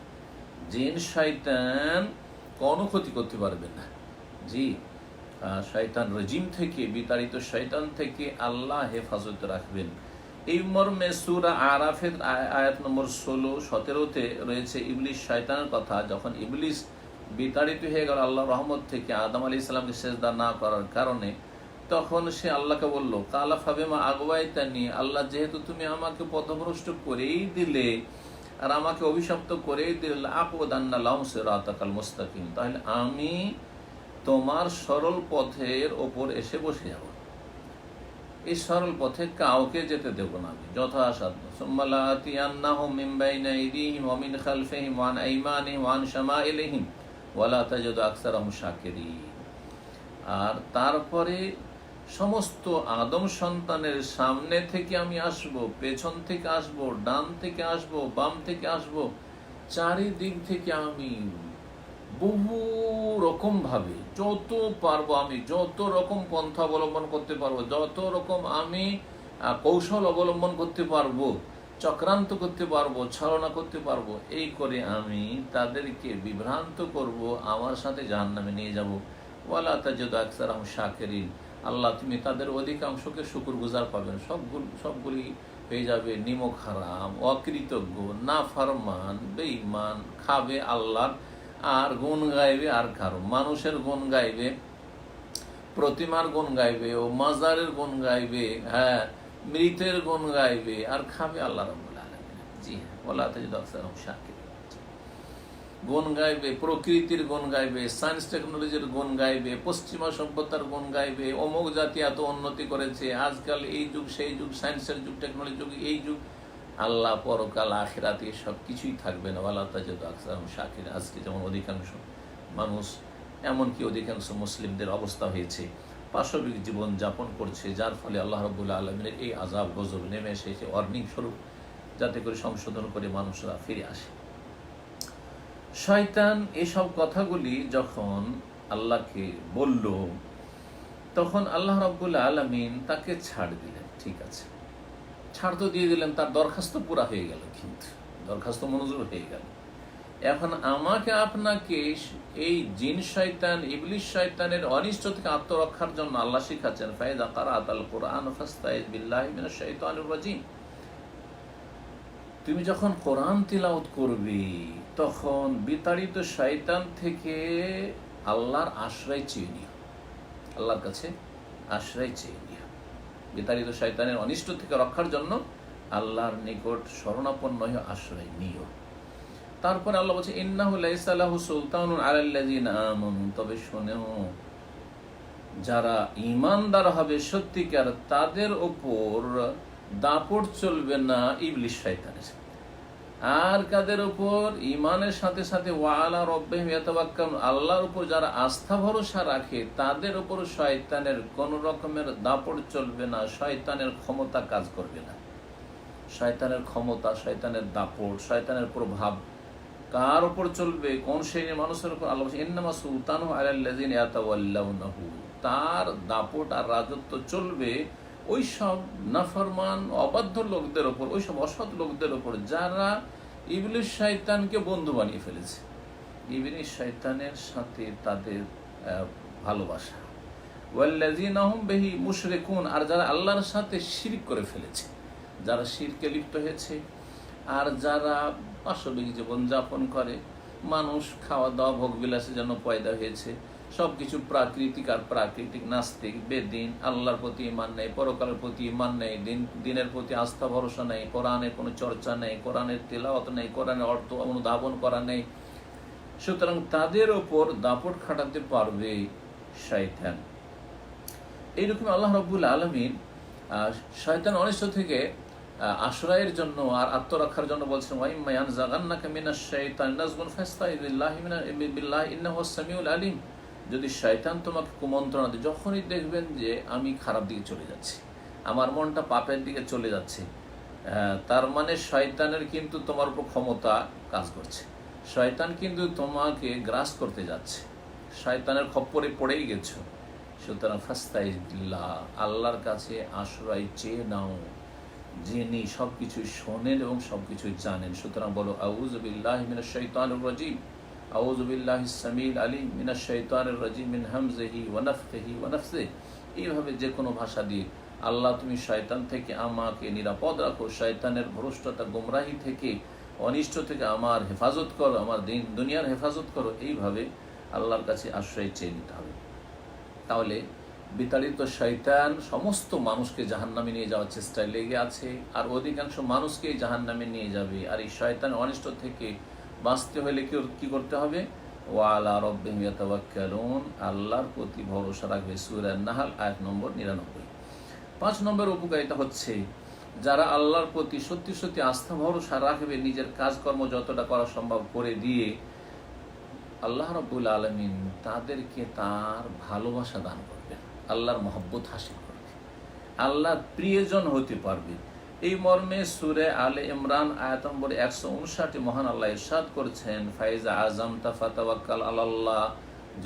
জিন শয়তান কোনো ক্ষতি করতে পারবে না। জি, শয়তান রেজিম থেকে, বিতাড়িত শয়তান থেকে আল্লাহ হেফাজত রাখবেন। এই মর্মে সূরা আরাফের আয়াত নম্বর 16-17-তে রয়েছে ইবলিস শয়তানের কথা। যখন ইবলিস বিতাড়িত হয়ে গেল আল্লাহর রহমত থেকে আদম আলাইহিস সালামকে সিজদা না করার কারণে, তখন সে আল্লাহকে বলল, কালা ফাবিমা আগওয়াইতানি, আল্লাহ যেহেতু তুমি আমাকে পথভ্রষ্ট করেই দিলে আর আমাকে অভিশপ্ত করেই দিলে, আকউদান্না লাহুম সিরাতাকাল মুস্তাকিম, তাহলে আমি তোমার সরল পথের ওপর এসে বসে যাব। এই সরল পথে কাউকে যেতে দেব না আমি যথাসাধ্য। সুম্মা লাআতিয়ান্নাহুম মিন বাইনি আইদিহিম ওয়া মিন খালফিহিম ওয়া আন আইমানিহিম ওয়া আন শামাইলিহিম ওয়া লা তাজিদু আকসারাহুম শাকিরিন। আর তারপরে সমস্ত আদম সন্তানের সামনে থেকে আমি আসব, পেছন থেকে আসব, ডান থেকে আসব, বাম থেকে আসব, চারিদিক থেকে আমি বহু রকম ভাবে যত পারবো, আমি যত রকম পন্থা অবলম্বন করতে পারবো, যত রকম আমি কৌশল অবলম্বন করতে পারবো, চক্রান্ত করতে পারবো, ছলনা করতে পারবো, এই করে আমি তাদেরকে বিভ্রান্ত করব, আমার সাথে জাহান্নামে নিয়ে যাব। ওয়ালা তাজিদু আকসারাহুম শাকিরিন, আল্লাহ তুমি তাদের অধিকাংশকে শুকরগুজার পাবেন, সবগুলি হয়ে যাবে নিমক হারাম, অকৃতজ্ঞ, নাফরমান, বেঈমান, খাবে আল্লাহর আর গুণ গাইবে আর কারো, মানুষের গুণ গাইবে, প্রতিমার গুণ গাইবে, ও মাজারের গুণ গাইবে, হ্যাঁ মৃতের গুণ গাইবে আর খাবে আল্লাহ রাব্বুল আলামিন। জি হ্যাঁ, ওয়ালা তাজিদু আকসারাহুম শাকিরিন, গুণ গাইবে, প্রকৃতির গুণ গাইবে, সায়েন্স টেকনোলজির গুণ গাইবে, পশ্চিমা সভ্যতার গুণ গাইবে, অমুক জাতি এত উন্নতি করেছে, আজকাল এই যুগ সেই যুগ, সায়েন্সের যুগ, টেকনোলজির যুগ, এই যুগ। আল্লাহ পরকাল আখিরাতে সব কিছুই থাকবে না। ওয়ালা তাজিদু আকসারাহুম শাকিরিন। আজকে যেমন অধিকাংশ মানুষ, এমনকি অধিকাংশ মুসলিমদের অবস্থা হয়েছে, পাশবিক জীবন যাপন করছে, যার ফলে আল্লাহ রাব্বুল আলামিনের এই আযাব গজব নেমে এসেছে ওয়ার্নিং স্বরূপ, যাতে করে সংশোধন করে মানুষরা ফিরে আসে। শয়তান এসব কথাগুলি যখন আল্লাহকে বলল, তখন আল্লাহ রাব্বুল আলামিন তাকে ছাড় দিলেন। ঠিক আছে, ছাড় তো দিয়ে দিলেন, তার দরখাস্ত পুরা হয়ে গেল, কিন্তু দরখাস্ত মঞ্জুর হয়ে গেল। এখন আমাকে আপনাকে এই জিন শয়তান, ইবলিস শয়তানের অনিষ্ট থেকে আত্মরক্ষার জন্য আল্লাহ শিখাচ্ছেন, ফাইযা কারাআতাল কুরআন ফাস্তাইজ বিল্লাহি মিনাশ শাইতানির রাজিম, তুমি যখন কোরআন তিলাওয়াত করবে তখন বিতাড়িত শয়তান থেকে আল্লাহর আশ্রয় চেয়ে নিও, আল্লাহর কাছে আশ্রয় চেয়ে নিও। বিতাড়িত শয়তানের অনিষ্ট থেকে রক্ষার জন্য আল্লাহর নিকট শরণাপন্ন হয়ে আশ্রয় নিও। তারপরে আল্লাহ বলছে, ইন্নাহু লাইসা লাহু সুলতানুন আলাল্লাযিনা আমানু, তবে শোনো, যারা ঈমানদার হবে সত্যিকার, তাদের উপর দাপট চলবে না ইবলিস শয়তানের। আর কাদের উপর? ঈমানের সাথে সাথে ওয়া আলা রাব্বিহিম ইয়াতাওয়াক্কালুন, আল্লাহর উপর যারা আস্থা ভরসা রাখে তাদের উপর শয়তানের কোন রকমের দাপট চলবে না, শয়তানের ক্ষমতা কাজ করবে না। শয়তানের ক্ষমতা, শয়তানের দাপট, শয়তানের প্রভাব কার উপর চলবে, কোন শ্রেণীর মানুষের উপর? আল্লাহ বলছেন ইন্নামা সুলতানুহু আলাল্লাযিনা ইয়াতাওয়াল্লাউনাহু, তার দাপট আর রাজত্ব চলবে ওই সব নাফরমান অবাধ্য লোকদের ওপর, ওই সব অসৎ লোকদের ওপর যারা ইবলিস শয়তানকে বন্ধু বানিয়ে ফেলেছে। ইবলিস শয়তানের সাথে তাদের ভালোবাসা। ওয়াল্লাযিনা হুম বিহি মুশরিকুন, আর যারা আল্লাহর সাথে শিরক করে ফেলেছে, যারা শিরকে লিপ্ত হয়েছে, আর যারা পাশবিক জীবনযাপন করে, মানুষ খাওয়া দাওয়া ভোগ বিলাসের জন্য পয়দা হয়েছে, সব কিছু প্রাকৃতিক আর প্রাকৃতিক, নাস্তিক, বেদিন, আল্লাহর প্রতি ইমান নেই, পরকালের প্রতি ইমান নেই, দিনের প্রতি আস্থা ভরসা নেই, কোরআনের কোনো চর্চা নেই, কোরআনের তেলাওয়াত নেই, কোরআনের অর্থ অনুধাবন করা নেই। সুতরাং তাদের ওপর দাপট খাটাতে পারবে শয়তান। এইরকম আল্লাহ রাব্বুল আলামিন শয়তান অনিষ্ট থেকে আশ্রয়ের জন্য আর আত্মরক্ষার জন্য বলছেন ওয়াইম্মা ইয়ানজাগান্নাকা মিনাশ শাইতানি নাজগুন ফাস্তাইয বিল্লাহি ইন্নাহু আস-সামিউল আলিম। যদি শয়তান তোমাকে কুমন্ত্রণা দেয়, যখনই দেখবেন যে আমি খারাপ দিকে চলে যাচ্ছি, আমার মনটা পাপের দিকে চলে যাচ্ছে, তার মানে শয়তানের কিন্তু তোমার উপর ক্ষমতা কাজ করছে, শয়তান কিন্তু তোমাকে গ্রাস করতে যাচ্ছে, শয়তানের খপ্পরে পড়েই গেছো। সুতরাং ফাস্তাইয বিল্লাহ, আল্লাহর কাছে আশ্রয় চেয়ে নাও, যিনি সবকিছু শোনেন এবং সবকিছু জানেন। সুতরাং বলো আউযু বিল্লাহি মিনাশ শাইতানির রাজিম, আউযু বিল্লাহিস সামিউল আলিম মিনাশ শাইতানির রাজিম মিন হামজিহি ওয়া নাফখিহি ওয়া নাফসিহি। এইভাবে যে কোনো ভাষা দিয়ে আল্লাহ তুমি শয়তান থেকে আমাকে নিরাপদ রাখো, শয়তানের ভ্রষ্টতা গোমরাহি থেকে, অনিষ্ট থেকে আমার হেফাজত করো, আমার দিন দুনিয়ার হেফাজত করো। এইভাবে আল্লাহর কাছে আশ্রয় চেয়ে নিতে হবে। তাহলে বিতাড়িত শয়তান সমস্ত মানুষকে জাহান্নামে নিয়ে যাওয়ার চেষ্টায় লেগে আছে, আর অধিকাংশ মানুষকেই জাহান্নামে নিয়ে যাবে। আর এই শয়তান অনিষ্ট থেকে বাঁচতে হলে কি করতে হবে? ওয়া আলা রাব্বিহিম ইয়াতাওয়াক্কালুন, আল্লাহর প্রতি ভরসা রাখবে। সূরা নাহল আয়াত নম্বর 99। 5 নম্বর উপকারিতা হচ্ছে, যারা আল্লাহর প্রতি সত্যি সত্যি আস্থা ভরসা রাখবে, নিজের কাজকর্ম যতটা করা সম্ভব করে দিয়ে, আল্লাহ রাব্বুল আলামিন তাদেরকে তার ভালোবাসা দান করবেন, আল্লাহর মহব্বত হাসিল করবে, আল্লাহর প্রিয়জন হতে পারবে। এই মর্মে সূরা আলে ইমরান আয়াত নম্বর 159 মহান আল্লাহ ইরশাদ করেছেন, ফাইজা আযামতা ফাতাওয়াক্কাল আলাল্লাহ,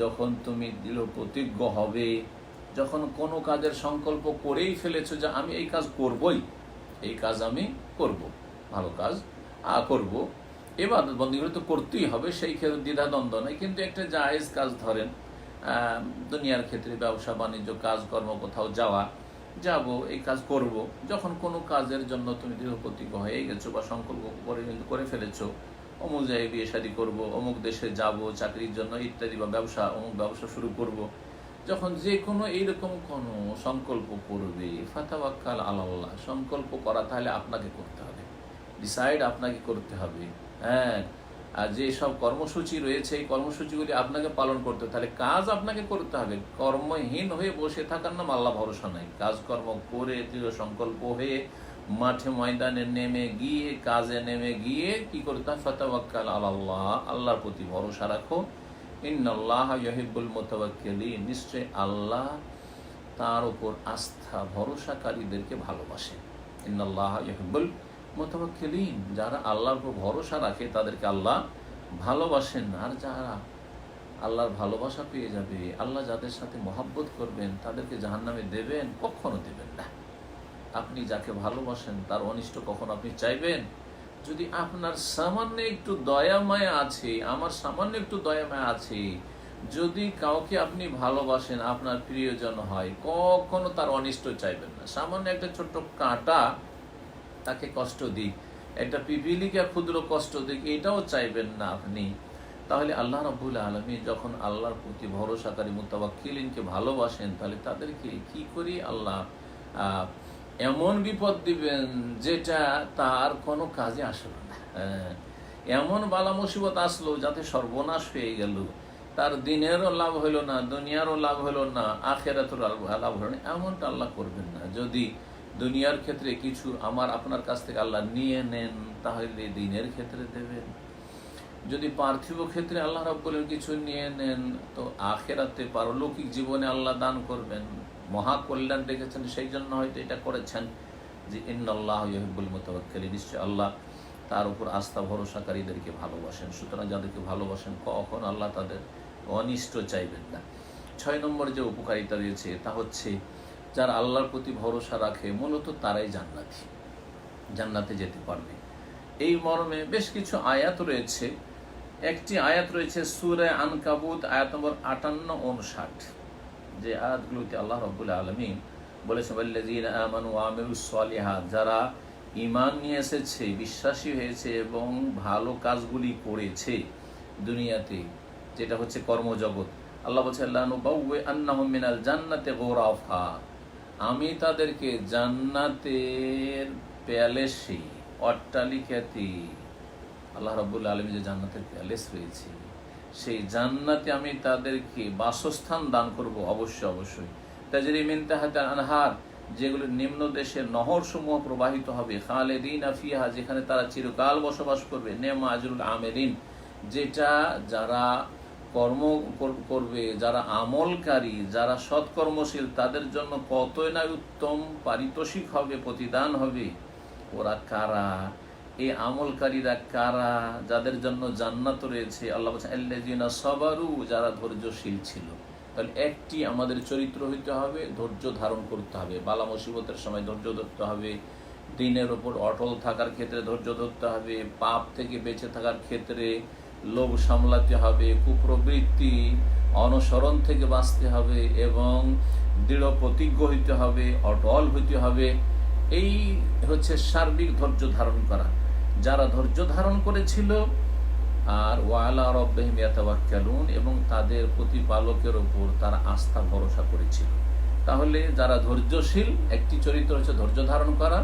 যখন তুমি দৃঢ় প্রতিজ্ঞ হবে, যখন কোনো কাজের সংকল্প করেই ফেলেছো যে আমি এই কাজ করবই, এই কাজ আমি করব, ভালো কাজ করব, ইবাদত বন্দেগী তো করতেই হবে, সেই ক্ষেত্রে দ্বিধাদ্বন্দ্ব নেই। কিন্তু একটা জায়েজ কাজ ধরেন, দুনিয়ার ক্ষেত্রে ব্যবসা বাণিজ্য কাজকর্ম, কোথাও যাব, এই কাজ করব। যখন কোনো কাজের জন্য তুমি দৃঢ় প্রতিজ্ঞ হয়ে গেছো বা সংকল্প করে ফেলেছো, অমুক জায়গায় বিয়ে শাদী করবো, অমুক দেশে যাব চাকরির জন্য ইত্যাদি, বা অমুক ব্যবসা শুরু করব, যখন যে কোনো এইরকম কোনো সংকল্প করবে, ফাতাওয়াক্কাল আলাল্লাহ, সংকল্প করা তাহলে আপনাকে করতে হবে, ডিসাইড আপনাকে করতে হবে। হ্যাঁ, আর যে সব কর্মসূচি রয়েছে এই কর্মসূচিগুলি আপনাকে পালন করতে, তাহলে কাজ আপনাকে করতে হবে। কর্মহীন হয়ে বসে থাকার নাম আল্লাহ ভরসা নাই। কাজকর্ম করে দৃঢ় সংকল্প হয়ে মাঠে ময়দানে নেমে গিয়ে, কাজে নেমে গিয়ে কি করতে হবে? ফাতাওয়াক্কাল আলাল্লাহ, আল্লাহর প্রতি ভরসা রাখো। ইন্নাল্লাহা ইউহিব্বুল মুতাওয়াক্কিলিন, নিশ্চয় আল্লাহ তার উপর আস্থা ভরসাকারীদেরকে ভালোবাসে। ইন্নাল্লাহা ইউহিব্বুল মুতাওয়াক্কিলিন, যারা আল্লাহর উপর ভরসা রাখে তাদেরকে আল্লাহ ভালোবাসেন। আর যারা আল্লাহর ভালোবাসা পেয়ে যাবে, আল্লাহ যাদের সাথে মহব্বত করবেন, তাদেরকে জাহান্নামে দেবেন? কখনো দেবেন না। আপনি যাকে ভালোবাসেন তার অনিষ্ট কখন আপনি চাইবেন? যদি আপনার সামান্য একটু দয়া মায়া আছে, আমার সামান্য একটু দয়া মায়া আছে, যদি কাউকে আপনি ভালোবাসেন, আপনার প্রিয়জন হয়, কখনো তার অনিষ্ট চাইবেন না। সামান্য একটা ছোট্ট কাঁটা তাকে কষ্ট দিক, একটা পিপিলিকা ক্ষুদ্র কষ্ট দিক, এটাও চাইবেন না আপনি। তাহলে আল্লাহ রাব্বুল আলামিন যখন আল্লাহর প্রতি ভরসাকারী মুতাওয়াক্কিলিনকে ভালোবাসেন, তাহলে তাদেরকে কি করে আল্লাহ এমন বিপদ দিবেন যেটা তার কোনো কাজে আসলো না। এমন বালা মুসিবত আসলো যাতে সর্বনাশ হয়ে গেল, তার দিনেরও লাভ হইল না, দুনিয়ারও লাভ হইল না, আখিরাতের লাভ হইল না, এমনটা আল্লাহ করবেন না। যদি দুনিয়ার ক্ষেত্রে কিছু আপনার কাছ থেকে আল্লাহ নিয়ে নেন, তাহলে দিনের ক্ষেত্রে দেবেন। যদি পার্থিব ক্ষেত্রে আল্লাহ রাব্বুল কিছু নিয়ে নেন, তো আখিরাতে পারলৌকিক জীবনে আল্লাহ দান করবেন, মহা কল্যাণ রেখেছেন, সেই জন্য হয়তো এটা করেছেন যে ইন্নাল্লাহা ইউহিব্বুল মুতাওয়াক্কিলিন, নিশ্চয় আল্লাহ তার উপর আস্থা ভরসাকারীদেরকে ভালোবাসেন। সুতরাং যাদেরকে ভালোবাসেন কখন আল্লাহ তাদের অনিষ্ট চাইবেন না। 6 নম্বর যে উপকারিতা রয়েছে তা হচ্ছে যারা আল্লাহর প্রতি ভরসা রাখে মূলত তারাই জান্নাতে যেতে পারবে। এই মর্মে বেশ কিছু আয়াত রয়েছে। একটি আয়াত রয়েছে সূরা আনকাবুত আয়াত নম্বর 58-59, যে আয়াতগুলোতে আল্লাহ রাব্বুল আলামিন বলেছেন ওয়াল্লাযীনা আমানু ওয়া আমিলুস সালিহাত, যারা ঈমান নিয়ে এসেছে, বিশ্বাসী হয়েছে এবং ভালো কাজগুলি করেছে দুনিয়াতে, যেটা হচ্ছে কর্মজগৎ। আল্লাহ বলছেন লানুবাউওয়ান্নাহুম মিনাল জান্নাতি গুরাফা, আমি তাদেরকে জান্নাতের প্যালেসে, অট্টালিকাতে, আল্লাহ রাব্বুল আলামিন যে জান্নাতের প্যালেস রয়েছে সেই জান্নাতে আমি তাদেরকে বাসস্থান দান করব। অবশ্যই তাজরি মিন তাহতিল আনহার, যেগুলো নিম্ন দেশের নহর সমূহ প্রবাহিত হবে, খালিদিনা ফিহা, যেখানে তারা চিরকাল বসবাস করবে। নেমা আজরুল আমিলিন, যেটা যারা কর্ম করবে, যারা আমলকারী, যারা সৎকর্মশীল, তাদের জন্য কতই না উত্তম পারিতোষিক হবে, প্রতিদান হবে। ওরা কারা? এই আমলকারীরা কারা? যাদের জন্য জান্নাত রয়েছে। আল্লাহ বলছেন আল্লাযীনা সাবারু, যারা ধৈর্যশীল ছিল। তাহলে একটি আমাদের চরিত্র হইতে হবে, ধৈর্য ধারণ করতে হবে, বালা মুসিবতের সময় ধৈর্য ধরতে হবে, দিনের ওপর অটল থাকার ক্ষেত্রে ধৈর্য ধরতে হবে, পাপ থেকে বেঁচে থাকার ক্ষেত্রে লোভ সামলাতে হবে, কুপ্রবৃত্তি অনুসরণ থেকে বাঁচতে হবে এবং দৃঢ় প্রতিজ্ঞ হইতে হবে, অটল হইতে হবে। এই হচ্ছে সার্বিক ধৈর্য ধারণ করা। যারা ধৈর্য ধারণ করেছিল আর ওয়ালা রাব্বিহিম ইয়াতাওয়াক্কালুন, এবং তাদের প্রতিপালকের ওপর তারা আস্থা ভরসা করেছিল। তাহলে যারা ধৈর্যশীল, একটি চরিত্র হচ্ছে ধৈর্য ধারণ করা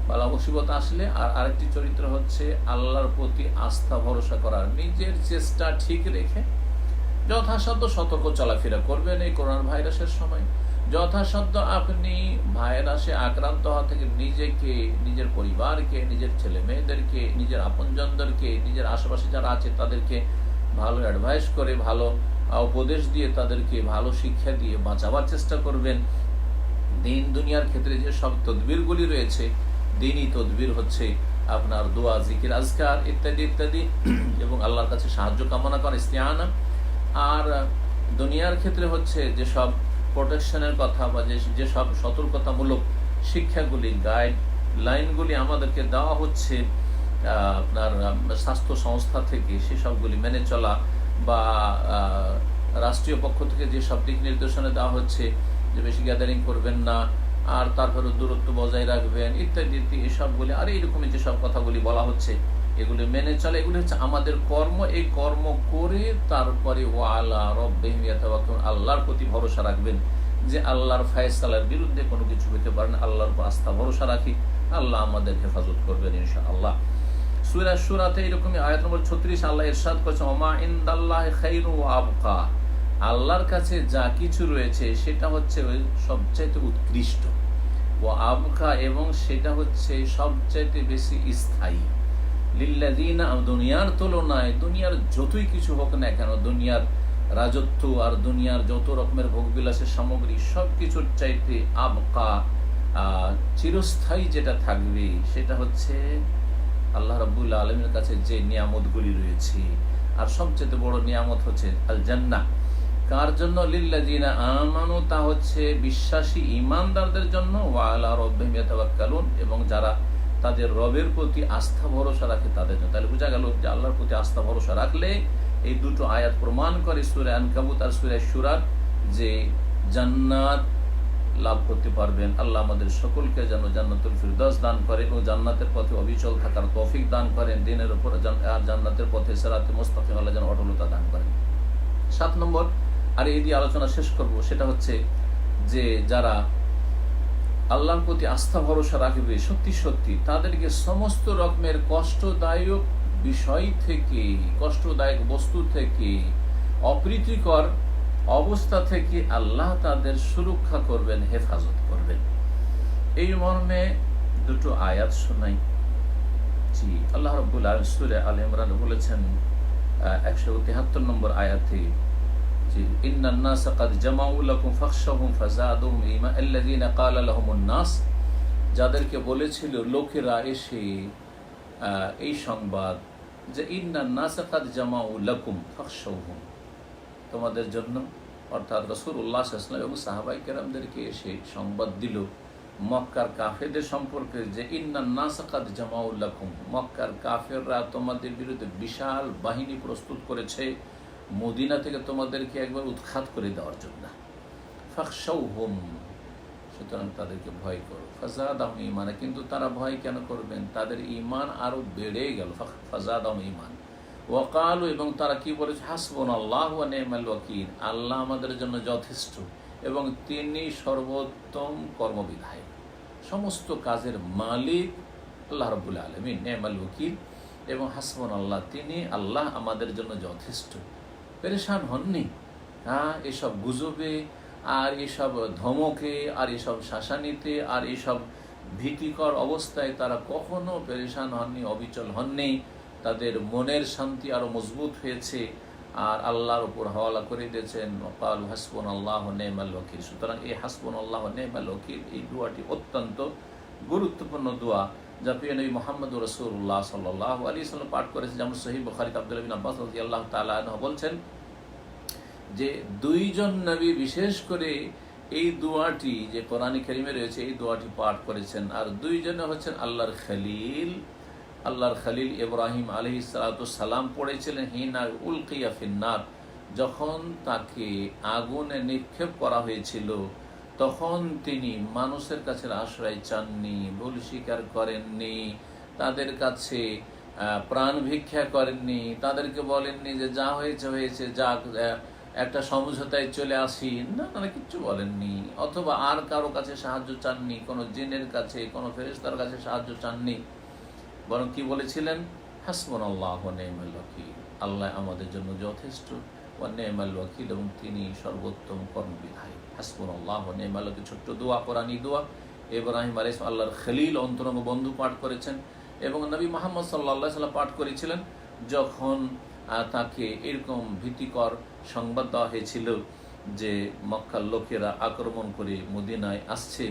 বালা মুসিবত আসলে, আর আরেকটি চরিত্র হচ্ছে আল্লাহর প্রতি আস্থা ভরসা করার, নিজের চেষ্টা ঠিক রেখে যথাসাধ্য সতর্ক চলাফেরা করবেন। এই করোনা ভাইরাসের সময় যথাসাধ্য আপনি ভাইরাসে আক্রান্ত হওয়া থেকে নিজেকে, নিজের পরিবারকে, নিজের ছেলে মেয়েদেরকে, নিজের আপনজনদেরকে, নিজের আশেপাশে যারা আছে তাদেরকে ভালো অ্যাডভাইস করে, ভালো উপদেশ দিয়ে, তাদেরকে ভালো শিক্ষা দিয়ে বাঁচাবার চেষ্টা করবেন। দিন দুনিয়ার ক্ষেত্রে যে সব তদবিরগুলি রয়েছে, দিনই তদবির হচ্ছে আপনার দোয়া, জিকির, আজকার ইত্যাদি ইত্যাদি, এবং আল্লাহর কাছে সাহায্য কামনা করা, ইস্তিআনা। আর দুনিয়ার ক্ষেত্রে হচ্ছে যেসব প্রোটেকশনের কথা বা যেসব সতর্কতামূলক শিক্ষাগুলি, গাইডলাইনগুলি আমাদেরকে দেওয়া হচ্ছে আপনার স্বাস্থ্য সংস্থা থেকে, সেসবগুলি মেনে চলা, বা রাষ্ট্রীয় পক্ষ থেকে যেসব দিক নির্দেশনা দেওয়া হচ্ছে যে বেশি গ্যাদারিং করবেন না, আর তারপরে দূরত্ব বজায় রাখবেন ইত্যাদি ইত্যাদি, এসবগুলি আর এইরকমই যেসব কথাগুলি বলা হচ্ছে এগুলি মেনে চলে। এগুলি হচ্ছে আমাদের কর্ম। এই কর্ম করে তারপরে ওয়ালা রাব্বিহিম ইয়াতাওয়াক্কালুন, আল্লাহর প্রতি ভরসা রাখবেন যে আল্লাহর ফায়সালার বিরুদ্ধে কোনো কিছু হতে পারে না। আল্লাহর উপর আস্থা ভরসা রাখি, আল্লাহ আমাদের হেফাজত করবেন ইনশাআল্লাহ। সূরা সূরাতে এরকমই আয়াত নম্বর 36 আল্লাহ ইরশাদ করেছেন ওমা ইনদাল্লাহি খায়রু ওয়া আবকা, আল্লাহর কাছে যা কিছু রয়েছে সেটা হচ্ছে সবচাইতে উৎকৃষ্ট, ও আবকা, এবং সেটা হচ্ছে সবচাইতে বেশি স্থায়ী। লিল্লাযীনা, দুনিয়ার তুলনায়, দুনিয়ার যতই কিছু হোক না কেন, দুনিয়ার রাজত্ব আর দুনিয়ার যত রকমের ভোগবিলাসের সামগ্রী সব কিছুর চাইতে আবকা, চিরস্থায়ী যেটা থাকবে সেটা হচ্ছে আল্লাহ রাব্বুল আলামিনের কাছে যে নিয়ামতগুলি রয়েছে। আর সবচেয়ে বড় নিয়ামত হচ্ছে আল জান্নাহ। কার জন্য? লিল্লাযীনা আমানু, তা হচ্ছে বিশ্বাসী ঈমানদারদের জন্য, ওয়া আলা রাব্বিহিম ইয়াতাওয়াক্কালুন, এবং যারা তাদের রবের প্রতি আস্থা ভরসা রাখে তাদের জন্য। তাহলে বোঝা গেল যে আল্লাহর প্রতি আস্থা ভরসা রাখলে, এই দুটো আয়াত প্রমাণ করে সূরা আনকাবুত আর সূরা সূরা, যে জান্নাত লাভ করতে পারবেন। আল্লাহ আমাদের সকলকে যেন জান্নাতুল ফিরদাউস দান করেন ও জান্নাতের পথে অবিচল থাকার তৌফিক দান করেন, দিনের উপর আর জান্নাতের পথে সিরাতে মুস্তাকিম আল্লাহ যেন অটলতা দান করেন। 7 নম্বর, আর এই দিয়ে আলোচনা শেষ করব, সেটা হচ্ছে যে যারা আল্লাহর প্রতি আস্থা ভরসা রাখবে সত্যি সত্যি, তাদেরকে সমস্ত রকমের কষ্টদায়ক বিষয় থেকে, কষ্টদায়ক বস্তু থেকে, অপ্রীতিকর অবস্থা থেকে আল্লাহ তাদের সুরক্ষা করবেন, হেফাজত করবেন। এই মর্মে দুটো আয়াত শোনাই। জি, আল্লাহ রাব্বুল আলামিন সূরা আলে ইমরান বলেছেন 173 নম্বর আয়াতে, জি, ইন্নান নাস ক্বাদ জামাউ লাকুম ফাখশাহুম ফাযাদুহুম ঈমানা আল্লাযীনা ক্বালা লাহুমুন নাস, যাদেরকে বলেছিল লোকেরা এসে এই সংবাদ যে ইন্নান নাসা কাদ জামাউ লাকুম ফাখশাউহুম, তোমাদের জন্য অর্থাৎ রাসূলুল্লাহ সাল্লাল্লাহু আলাইহি ওয়াসাল্লাম এবং সাহাবায়ে কেরামদেরকে এসে সংবাদ দিল মক্কার কাফেরদের সম্পর্কে যে ইন্নান নাসা কাদ জামাউ লাকুম, মক্কার কাফেররা তোমাদের বিরুদ্ধে বিশাল বাহিনী প্রস্তুত করেছে মদিনা থেকে তোমাদেরকে একবার উৎখাত করে দেওয়ার জন্য। ফাখশাউহুম, সুতরাং তাদেরকে ভয় করো। ফাজাদাহুম ঈমানা, কিন্তু তারা ভয় কেন করবেন? তাদের ঈমান আরো বেড়ে গেল। ফাজাদাহুম ঈমান। ওয়াকালু, এবং তারা কি বলেছে? হাসবুনাল্লাহু ওয়া নি'মাল ওয়াকিল, আল্লাহ আমাদের জন্য যথেষ্ট এবং তিনি সর্বোত্তম কর্মবিধায়ক, সমস্ত কাজের মালিক আল্লাহ রাব্বুল আলামিন। নি'মাল ওয়াকিল এবং হাসবুনাল্লাহ, তিনি আল্লাহ আমাদের জন্য যথেষ্ট। পেরেশান হননি এসব গুজবে আর এসব ধমকে আর এসব শাসানিতে আর এসব ভীতিকর অবস্থায় তারা কখনো পেরেশান হননি, অবিচল হননি। তাদের মনের শান্তি আরো মজবুত হয়েছে আর আল্লাহর উপর হাওয়ালা করে দিয়েছেন। ওয়াকালু হাসবুনাল্লাহু ওয়া নি'মাল ওয়াকিল। সুতরাং এই হাসবুনাল্লাহু ওয়া নি'মাল ওয়াকিল এই দোয়াটি অত্যন্ত গুরুত্বপূর্ণ দোয়া, যা প্রিয় নবী মুহাম্মদ রাসূলুল্লাহ সাল্লাল্লাহু আলাইহি ওয়াসাল্লাম পাঠ করেছেন। যেমন সহিহ বুখারীতে আব্দুল্লাহ বিন আব্বাস রাদিয়াল্লাহু তাআলা আনহু বলছেন যে দুইজন নবী বিশেষ করে এই দোয়াটি যে কোরআনে কারিমে রয়েছে এই দোয়াটি পাঠ করেছেন, আর দুইজনে হচ্ছেন আল্লাহর খলিল। আল্লাহর খলিল ইব্রাহিম আলাইহিস সালাতু সালাম পড়েছিলেন হিনা উলকিয়া ফিন্নার, যখন তাকে আগুনে নিক্ষেপ করা হয়েছিল তখন তিনি মানুষের কাছে আশ্রয় চাননি, ভুল স্বীকার করেননি, তাদের কাছে প্রাণ ভিক্ষা করেননি, তাদেরকে বলেননি যে যা হয়েছে হয়েছে, যা একটা সমঝোতায় চলে আসি, না না কিচ্ছু বলেননি। অথবা আর কারো কাছে সাহায্য চাননি, কোনো জিনের কাছে কোনো ফেরেশতার কাছে সাহায্য চাননি, বরং কি বলেছিলেন? হাসবুনাল্লাহু ওয়া নি'মাল ওয়াকিল, আল্লাহ আমাদের জন্য যথেষ্ট, ওয়া নি'মাল ওয়াকিল এবং তিনি সর্বোত্তম কর্মবিধায়ক। হাসবুনাল্লাহু ওয়া নি'মাল ওয়াকিল ছোট্ট দোয়া, কোরআনী দোয়া। ইব্রাহিম আলাইহিস সালাম আল্লাহর খলিল অন্তরঙ্গ বন্ধু পাঠ করেছেন এবং নবী মুহাম্মদ সাল্লাল্লাহু আলাইহি ওয়াসাল্লাম পাঠ করেছিলেন যখন তাকে এরকম ভীতিকর সংবাদ দেওয়া হয়েছিল যে মক্কার লোকেরা আক্রমণ করে মদিনায় আসছে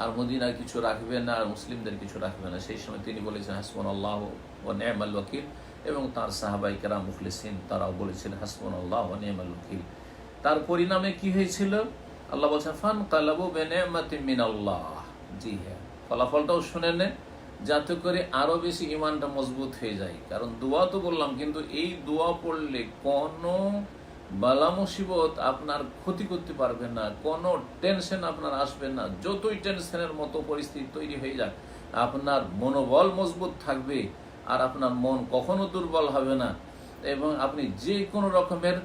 আর মদিনায় কিছু রাখবে না আর মুসলিমদের কিছু রাখবে না। সেই সময় তিনি বলেছেন হাসবুনাল্লাহু ওয়া নি'মাল ওয়াকিল এবং তার সাহাবায়ে কেরাম মুখলিসিন তারাও বলেছিলেন হাসবুনাল্লাহু ওয়া নি'মাল ওয়াকিল। তার পরিণামে কি হয়েছিল? আল্লাহ বলছেন ফানকালাবু বিনি'মাতিন মিনাল্লাহ। জি হ্যাঁ, ফলাফলটাও শুনে নেন যাতে করে আরো বেশি ঈমানটা মজবুত হয়ে যায়। কারণ দোয়া তো বললাম, কিন্তু এই দোয়া পড়লে কোনো বালা মুসিবত আপনার ক্ষতি করতে পারবে না, কোনো টেনশন আপনার আসবে না। যতই টেনশনের মতো পরিস্থিতি তৈরি হয়ে যাক, আপনার মনোবল মজবুত থাকবে আর আপনার মন কখনো দুর্বল হবে না এবং আপনি যে কোনো রকমের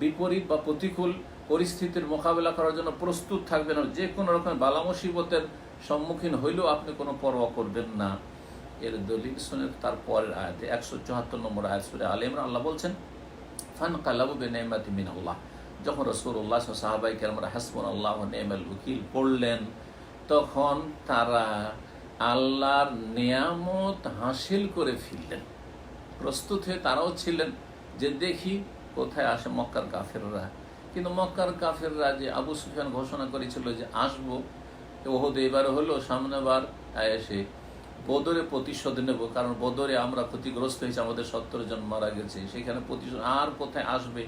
বিপরীত বা প্রতিকূল পরিস্থিতির মোকাবেলা করার জন্য প্রস্তুত থাকবেন। যে কোনো রকমের বালা মুসিবতের সম্মুখীন হইলেও আপনি কোনো পরোয়া করবেন না। এর দলিল শুনে তার পরের আয়াতে 174 নম্বর আয়াত সূরা আলে ইমরান আল্লাহ বলছেন ফানকালাবু বিনি'মাতিন মিনাল্লাহ। যখন রাসূলুল্লাহ সাহাবায়ে কেরামরা হাসবুনাল্লাহু ওয়া নি'মাল ওয়াকিল পড়লেন তখন তারা আল্লাহর নিয়ামত হাসিল করে ফিরলেন। প্রস্তুত হয়ে তারাও ছিলেন যে দেখি কোথায় আসে মক্কার কাফেররা। কিন্তু মক্কার কাফেররা যে আবু সুফিয়ান ঘোষণা করেছিল যে আসবো, ওহদ এবার হলো, সামনেবার এসে বদরে প্রতিশোধ নেব, কারণ বদরে আমরা ক্ষতিগ্রস্ত হয়েছি, আমাদের 70 জন মারা গেছে, সেখানে প্রতিশোধ। আর কোথায় আসবে?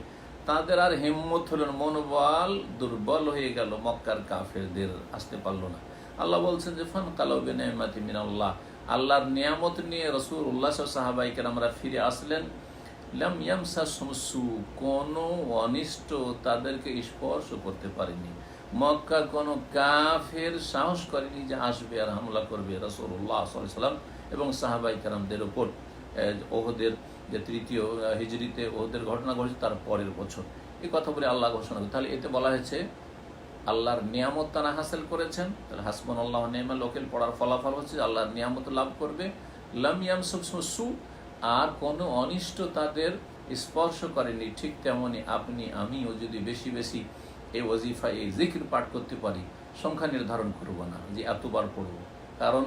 তাদের আর হিম্মত হলো না, মনোবল দুর্বল হয়ে গেল, মক্কার কাফেরদের আসতে পারলো না। আল্লাহ বলছেন যে ফানকালাবু বিনি'মাতিন মিনাল্লাহ, আল্লাহর নিয়ামত নিয়ে রাসূলুল্লাহ সাহাবায়ে কেরামরা ফিরে আসলেন। লাম ইয়ামসাসহুম সু, কোনো অনিষ্ট তাদেরকে স্পর্শ করতে পারেনি। মক্কা কোনো কাফের সাহস করেনি যে আসবে আর হামলা করবে রাসূলুল্লাহ সাল্লাল্লাহু আলাইহি ওয়াসাল্লাম এবং সাহাবায়ে কেরামদের উপর। ওহদের যে তৃতীয় হিজরিতে ওহদের ঘটনা ঘটেছে তার পরের বছর এই কথা বলে আল্লাহ ঘোষণা করে। তাহলে এতে বলা হয়েছে আল্লাহর নিয়ামত তারা হাসিল করেছেন। তাহলে হাসবুনাল্লাহু ওয়া নি'মাল ওয়াকিল পড়ার ফলাফল হচ্ছে আল্লাহর নিয়ামত লাভ করবে। লাম ইয়ামসাসহুম সু, আর কোনো অনিষ্ট তাদের স্পর্শ করেনি। ঠিক তেমনি আপনি আমিও যদি বেশি বেশি এই ওয়াজিফা এই জিকির পাঠ করতে পারি, সংখ্যা নির্ধারণ করব না যে এতবার পড়ব, কারণ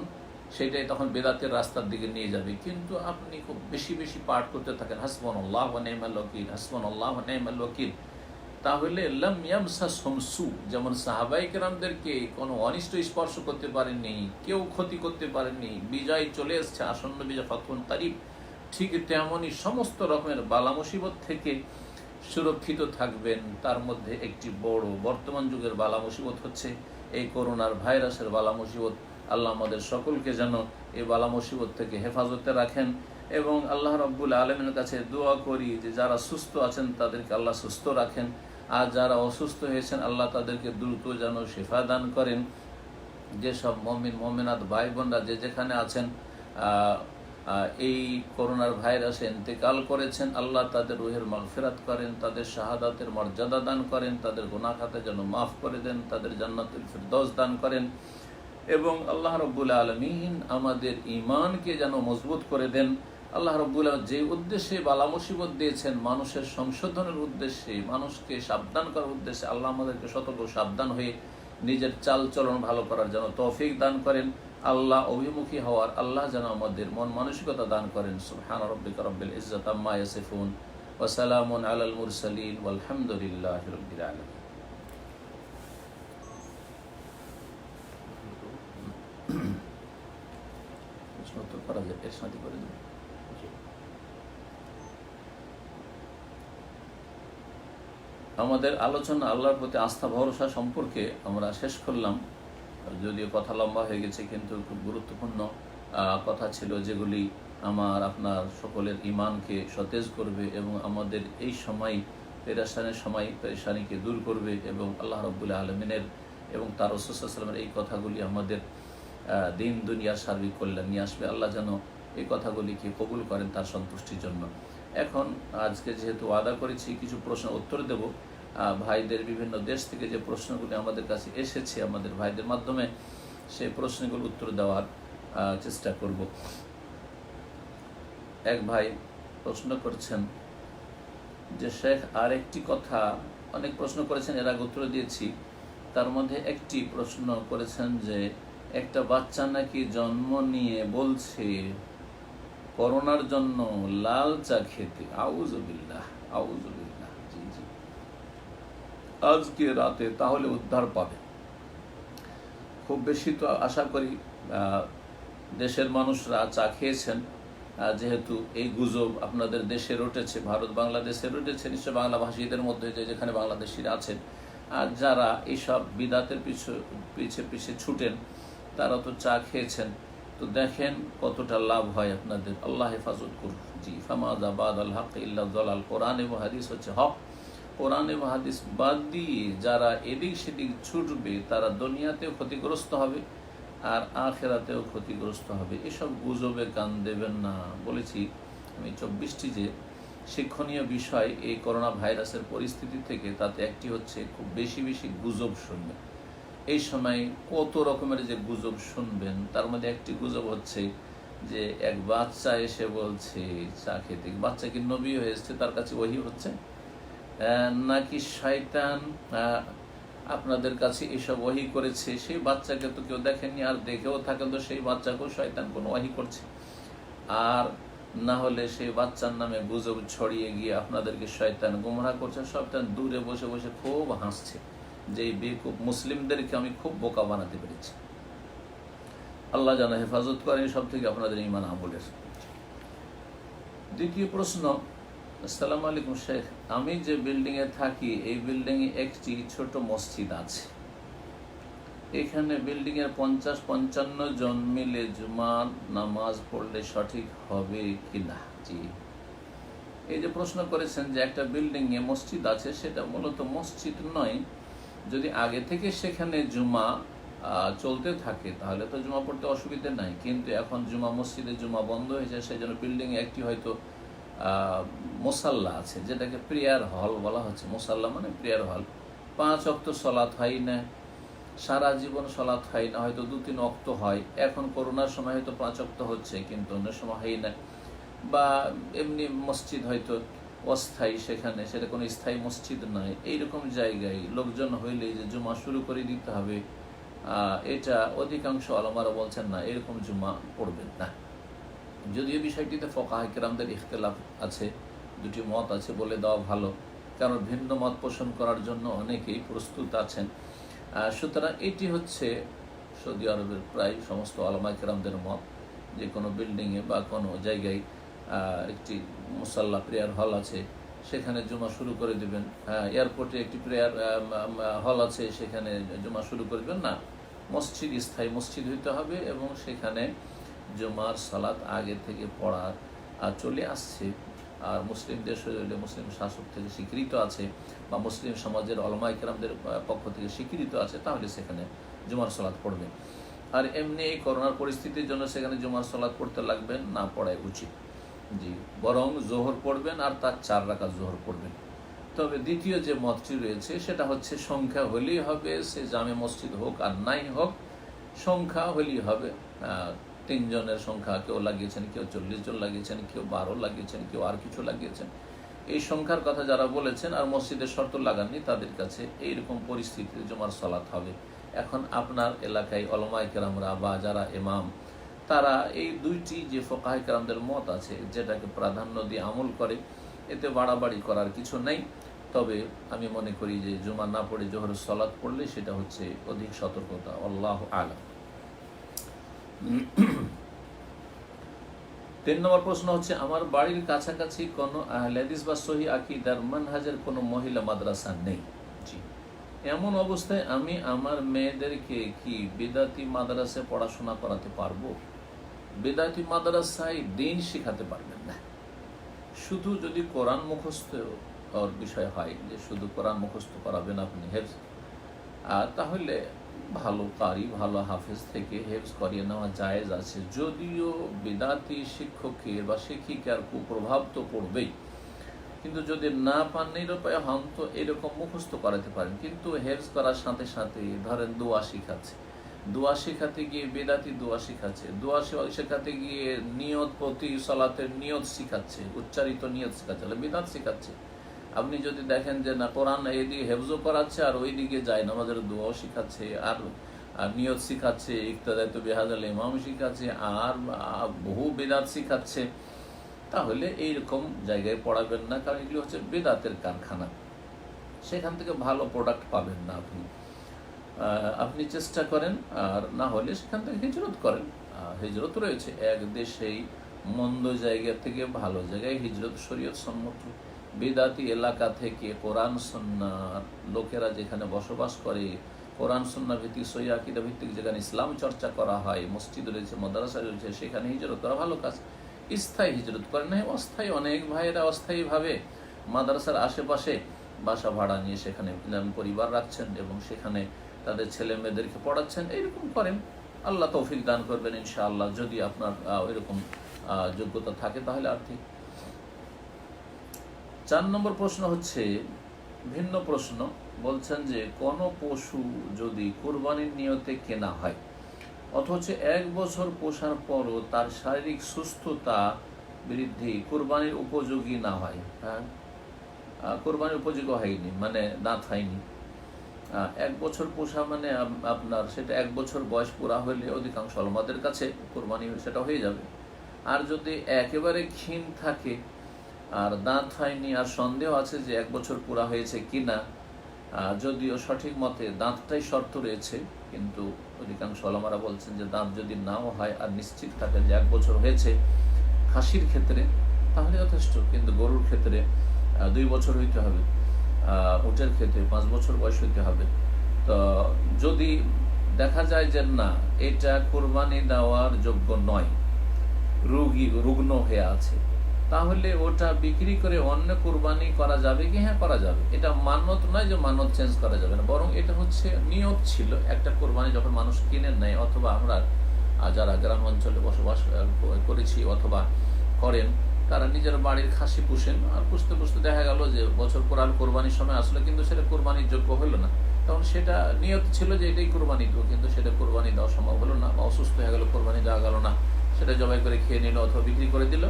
সেটাই তখন বেদাতের রাস্তার দিকে নিয়ে যাবে। কিন্তু আপনি খুব বেশি বেশি পাঠ করতে থাকেন হাসবুনাল্লাহু ওয়া নি'মাল ওয়াকিল, হাসবুনাল্লাহু ওয়া নি'মাল ওয়াকিল, তাহলে লাম ইয়ামসাসহুম সু, যেমন সাহাবায়ে কেরামদেরকে কোনো অনিষ্ট স্পর্শ করতে পারেননি, কেউ ক্ষতি করতে পারেননি, বিজয় চলে এসছে, আসন্ন বিজয় ফাতহুন কারিব, ঠিক তেমনই সমস্ত রকমের বালা মুসিবত থেকে সুরক্ষিত থাকবেন। তার মধ্যে একটি বড় বর্তমান যুগের বালা মুসিবত হচ্ছে এই করোনার ভাইরাসের বালা মুসিবত। আল্লাহ আমাদের সকলকে যেন এই বালা মুসিবত থেকে হেফাজতে রাখেন, এবং আল্লাহ রাব্বুল আলামিনের কাছে দোয়া করি যে যারা সুস্থ আছেন তাদেরকে আল্লাহ সুস্থ রাখেন, আর যারা অসুস্থ হয়েছেন আল্লাহ তাদেরকে দ্রুত যেন শিফা দান করেন। যেসব মুমিন মুমিনাত ভাই বোনরা যে যেখানে আছেন এই করোনার ভাইরাসে ইন্তেকাল করেছেন, আল্লাহ তাদের রুহের মাগফিরাত করেন, তাদের শাহাদাতের মর্যাদা দান করেন, তাদের গুনাহ খাতা যেন মাফ করে দেন, তাদের জান্নাতুল ফিরদৌস দান করেন, এবং আল্লাহ রাব্বুল আলামিন আমাদের ঈমানকে যেন মজবুত করে দেন। আল্লাহ রাব্বুল আলামিন যে উদ্দেশ্যে বালা মুসিবত দিয়েছেন, মানুষের সংশোধনের উদ্দেশ্যে, মানুষকে সাবধান করার উদ্দেশ্যে, আল্লাহ আমাদেরকে সতর্ক সাবধান হয়ে নিজের চাল চলন ভালো করার জন্য তৌফিক দান করেন। আল্লাহ অভিমুখী হওয়ার আল্লাহ যেন আমাদের মন মানসিকতা দান করেন। সুবহান রাব্বিকা রাব্বিল ইজ্জাতি আম্মা ইয়াসিফুন ওয়া সালামুন আলাল মুরসালিন ওয়ালহামদুলিল্লাহি রাব্বিল আলামিন। প্রশ্ন উত্তর করা যায়, এর সাথে করে দেব। আমাদের আলোচনা আল্লাহর প্রতি আস্থা ভরসা সম্পর্কে আমরা শেষ করলাম। যদিও কথা লম্বা হয়ে গেছে, কিন্তু খুব গুরুত্বপূর্ণ কথা ছিল, যেগুলি আমার আপনার সকলের ঈমানকে সতেজ করবে এবং আমাদের এই সময় পেরেশানিকে দূর করবে, এবং আল্লাহ রাব্বুল আলামিনের এবং তার রাসূল সাল্লাল্লাহু আলাইহি ওয়াসাল্লামের এই কথাগুলি আমাদের দিন দুনিয়ার সার্বিক কল্যাণ নিয়ে আসবে। আল্লাহ যেন এই কথাগুলিকে কবুল করেন তার সন্তুষ্টির জন্য। এখন আজকে যেহেতু ওয়াদা করেছি কিছু প্রশ্ন উত্তর দেব, ভাইদের বিভিন্ন দেশ থেকে যে প্রশ্নগুলি আমাদের কাছে এসেছে আমাদের ভাইদের মাধ্যমে, সেই প্রশ্নগুলো উত্তর দেওয়ার চেষ্টা করব। এক ভাই প্রশ্ন করছেন যে শেখ, আর একটি কথা, অনেক প্রশ্ন করেছেন, এর আগে উত্তর দিয়েছি, তার মধ্যে একটি প্রশ্ন করেছেন যে একটা বাচ্চা নাকি জন্ম নিয়ে বলছে করোনার জন্য লাল চা খেতে। আউযুবিল্লাহ, আউযুবিল্লাহ। জি জি, আজকে রাতে তাহলে উদ্ধার পাবে। খুব বেশি তো আশা করি দেশের মানুষরা চা খেয়েছেন, যেহেতু এই গুজব আপনাদের দেশে রটেছে, ভারত বাংলাদেশে রটেছে, নিশ্চয় বাংলা ভাষীদের মধ্যে যেখানে বাংলাদেশিরা আছেন, আর যারা এইসব বিদাতের পিছে ছুটেন তারা তো চা খেয়েছেন। তো দেখেন কতটা লাভ হয় আপনাদের, আল্লাহ হেফাজত করুন। জি, ফামাযা বাদাল হক ইল্লা যালাল। কোরআন এবং হাদিস হচ্ছে হক, কোরআন এবং হাদিস বাদ দিয়ে যারা এদিক সেদিক ছুটবে তারা দুনিয়াতেও ক্ষতিগ্রস্ত হবে আর আখিরাতেও ক্ষতিগ্রস্ত হবে। এসব গুজবে কান দেবেন না। বলেছি আমি 24টি যে শিক্ষণীয় বিষয় এই করোনা ভাইরাসের পরিস্থিতি থেকে, তাতে একটি হচ্ছে খুব বেশি বেশি গুজব শুনবেন। এই সময় কত রকমের যে গুজব শুনবেন, তার মধ্যে একটি গুজব হচ্ছে যে এক বাচ্চা এসে বলছে চা খেতে। বাচ্চা কি নবী হয়ে এসছে, তার কাছে ওহী হচ্ছে, নাকি শয়তান আপনাদের কাছে এসব ওহী করেছে? সেই বাচ্চাকে তো কেউ দেখেননি, আর দেখেও থাকেন তো সেই বাচ্চাকেও শয়তান কোনো ওহী করছে, আর না হলে সেই বাচ্চার নামে গুজব ছড়িয়ে গিয়ে আপনাদেরকে শয়তান গুমরাহ করছে। শয়তান দূরে বসে বসে খুব হাসছে যে এই বেকুব মুসলিমদেরকে আমি খুব বোকা বানাতে পেরেছি। আল্লাহ যেন হেফাজত করেন সব থেকে আপনাদের ঈমান আমলের। দ্বিতীয় প্রশ্ন, আসসালামু আলাইকুম শেখ, আমি যে বিল্ডিংয়ে থাকি এই বিল্ডিংয়ে একটি ছোট মসজিদ আছে, এখানে বিল্ডিংয়ের 50-55 জন মিলে জুমার নামাজ পড়লে সঠিক হবে কিনা? জি, এই যে প্রশ্ন করেছেন যে একটা বিল্ডিংয়ে মসজিদ আছে, সেটা মূলত মসজিদ নয়। যদি আগে থেকে সেখানে জুমা চলতে থাকে তাহলে তো জুমা পড়তে অসুবিধা নাই, কিন্তু এখন মসজিদে জুমা বন্ধ হয়েছে, সেই জন্য বিল্ডিংয়ে একটি হয়তো মুসাল্লা আছে, যেটাকে প্রেয়ার হল বলা হচ্ছে। মুসাল্লা মানে প্রেয়ার হল। 5 ওয়াক্ত সলাত হয় না, সারা জীবন সলাত হয় না, হয়তো 2-3 ওয়াক্ত হয়। এখন করোনার সময় হয়তো 5 ওয়াক্ত হচ্ছে, কিন্তু অন্য সময় হয় না। বা এমনি মসজিদ হয়তো অস্থায়ী, সেখানে সেটা কোনো স্থায়ী মসজিদ নয়। এইরকম জায়গায় লোকজন হইলে যে জুমা শুরু করে দিতে হবে, এটা অধিকাংশ আলেমারা বলছেন না, এরকম জুমা পড়বেন না। যদিও বিষয়টিতে ফুকাহা কিরামদের ইখতিলাফ আছে, দুটি মত আছে, বলে দেওয়া ভালো। কারণ ভিন্ন মত পোষণ করার জন্য অনেকেই প্রস্তুত আছেন। সুতরাং এটি হচ্ছে সৌদি আরবের প্রায় সমস্ত ওলামায়ে কেরামদের মত, যে কোনো বিল্ডিংয়ে বা কোনো জায়গায় একটি মুসাল্লা প্রেয়ার হল আছে, সেখানে জুমা শুরু করে দেবেন। এয়ারপোর্টে একটি প্রেয়ার হল আছে, সেখানে জুমা শুরু করে দেবেন না। মসজিদ স্থায়ী মসজিদ হইতে হবে এবং সেখানে জুমার সালাত আগে থেকে পড়া চলে আসছে। আর মুসলিম দেশ হলে মুসলিম শাসক থেকে স্বীকৃত আছে বা মুসলিম সমাজের ওলামায়ে কেরামদের পক্ষ থেকে স্বীকৃত আছে, তাহলে সেখানে জুমার সালাত পড়বে। আর এমনি এই করোনার পরিস্থিতির জন্য সেখানে জুমার সালাত পড়তে লাগবেন না, পড়াই উচিত। জি, বরং জোহর পড়বেন আর তার 4 রাকাত জোহর পড়বেন। তবে দ্বিতীয় যে মতটি রয়েছে সেটা হচ্ছে সংখ্যা হলেই হবে, সে জামে মসজিদ হোক আর নাই হোক, সংখ্যা হলেই হবে। 3 জনের সংখ্যা কেউ লাগিয়েছেন, কেউ 40 জন লাগিয়েছেন, কেউ 12 লাগিয়েছেন, কেউ আর কিছু লাগিয়েছেন। এই সংখ্যার কথা যারা বলেছেন আর মসজিদের শর্ত লাগাননি, তাদের কাছে এইরকম পরিস্থিতিতে জুমার সালাত হবে। এখন আপনার এলাকায় ওলামায়ে কেরামরা বা যারা ইমাম, তারা এই দুইটি যে ফুকাহায়ে কেরামদের মত আছে, যেটাকে প্রাধান্য দিয়ে আমল করে, এতে বাড়াবাড়ি করার কিছু নেই। তবে আমি মনে করি যে জুমা না পড়ে জোহরের সালাত পড়লে সেটা হচ্ছে অধিক সতর্কতা। আল্লাহু আ'লাম। 3 নম্বর প্রশ্ন হচ্ছে, আমার বাড়ির কাছাকাছি কোনো আহলে হাদিস বা সহিহ আকীদার মানহাজের কোনো মহিলা মাদ্রাসা নেই। জি, এমন অবস্থায় আমি আমার মেয়েদেরকে কি বিদাতি মাদ্রাসায় পড়াশোনা করাতে পারবো? বিদাতি মাদ্রাসায় দ্বীন শেখাতে পারবেন না। শুধু যদি কোরআন মুখস্থ বিষয় হয়, যে শুধু কোরআন মুখস্থ করাবেন আপনি হেফজ, তাহলে ভালো কারি, ভালো হাফেজ থেকে হেফজ করিয়ে নেওয়া জায়েজ আছে। যদিও বিদাতি শিক্ষকের বা শিক্ষিকার কুপ্রভাব তো পড়বেই, কিন্তু যদি না পান নিরুপায় হন তো এরকম মুখস্থ করাতে পারেন। কিন্তু হেফজ করার সাথে সাথে ধরেন দোয়া শিখাচ্ছে, দোয়া শেখাতে গিয়ে বেদাতি দোয়া শিখাচ্ছে, দোয়া শেখাতে গিয়ে নিয়ত, প্রতি সালাতের নিয়ত শিখাচ্ছে, উচ্চারিত নিয়ত শিখাচ্ছে, বেদাত শিখাচ্ছে। আপনি যদি দেখেন যে না, কোরআন এইদিকে হেফজও করাচ্ছে আর ওইদিকে যায় নামাজের দোয়াও শিখাচ্ছে আর নিয়ত শিখাচ্ছে, ইক্তাদাত বিহাজাল ইমাম শিখাচ্ছে আর বহু বেদাত শিখাচ্ছে, তাহলে এইরকম জায়গায় পড়াবেন না। কারণ এগুলো হচ্ছে বেদাতের কারখানা, সেখান থেকে ভালো প্রোডাক্ট পাবেন না। আপনি চেষ্টা করেন, আর না হলে সেখান থেকে হিজরত করেন। হিজরত রয়েছে, এক দেশেই মন্দ জায়গা থেকে ভালো জায়গায় হিজরত শরীয়ত সম্মত। বিদাতি এলাকা থেকে কোরআন সুন্নাহর লোকেরা যেখানে বসবাস করে, কোরআন সুন্নাহ ভিত্তিক সহিহ আকীদা ভিত্তিক যেখানে ইসলাম চর্চা করা হয়, মসজিদ রয়েছে, মাদ্রাসা রয়েছে, সেখানে হিজরত করা ভালো কাজ। স্থায়ী হিজরত করেন না, অস্থায়ী। অনেক ভাইয়েরা অস্থায়ীভাবে মাদ্রাসার আশেপাশে বাসা ভাড়া নিয়ে সেখানে পরিবার রাখছেন এবং সেখানে তাদের ছেলে মেয়েদেরকে পড়াচ্ছেন। এইরকম করেন, আল্লাহ তৌফিক দান করবেন ইনশাআল্লাহ, যদি আপনার ওইরকম যোগ্যতা থাকে তাহলে। আর ঠিক 4 নম্বর প্রশ্ন হচ্ছে ভিন্ন প্রশ্ন। বলছেন যে কোনো পশু যদি কোরবানির নিয়তে কেনা হয় অথচ 1 বছর পোষার পরও তার শারীরিক সুস্থতা বৃদ্ধি কোরবানির উপযোগী না হয়, কোরবানির উপযোগী হয়নি, মানে দাঁত হয়নি, 1 বছর পোষা মানে আপনার সেটা 1 বছর বয়স পুরা হলে অধিকাংশ আমাদের কাছে কোরবানি সেটা হয়ে যাবে। আর যদি একেবারে ক্ষীণ থাকে আর দাঁত হয়নি আর সন্দেহ আছে যে 1 বছর পুরা হয়েছে কিনা, যদিও সঠিক মতে দাঁতটাই শর্ত রয়েছে, কিন্তু অধিকাংশ ওলামারা বলছেন যে দাঁত যদি নাও হয় আর নিশ্চিত থাকে যে 1 বছর হয়েছে খাসির ক্ষেত্রে, তাহলে যথেষ্ট। কিন্তু গরুর ক্ষেত্রে 2 বছর হইতে হবে, উটের ক্ষেত্রে 5 বছর বয়স হইতে হবে। তো যদি দেখা যায় যে না, এটা কোরবানি দেওয়ার যোগ্য নয়, রুগ্ন হয়ে আছে, তাহলে ওটা বিক্রি করে অন্য কোরবানি করা যাবে কি? হ্যাঁ, করা যাবে। এটা মানত নয় যে মানত চেঞ্জ করা যাবে না, বরং এটা হচ্ছে নিয়ত ছিল একটা কোরবানি যখন মানুষ কিনে নেয়, অথবা আমরা যারা গ্রাম অঞ্চলে বসবাস করেছি অথবা করেন, তারা নিজের বাড়ির খাসি পুষেন, আর পুষতে পুষতে দেখা গেল যে বছর পুরান কোরবানির সময় আসলে কিন্তু সেটা কোরবানির যোগ্য হলো না। তখন সেটা নিয়ত ছিল যে এটাই কোরবানি দেবো, কিন্তু সেটা কোরবানি দেওয়া সম্ভব হলো না, বা অসুস্থ হয়ে গেল, কোরবানি দেওয়া গেল না, সেটা জবাই করে খেয়ে নিল অথবা বিক্রি করে দিল,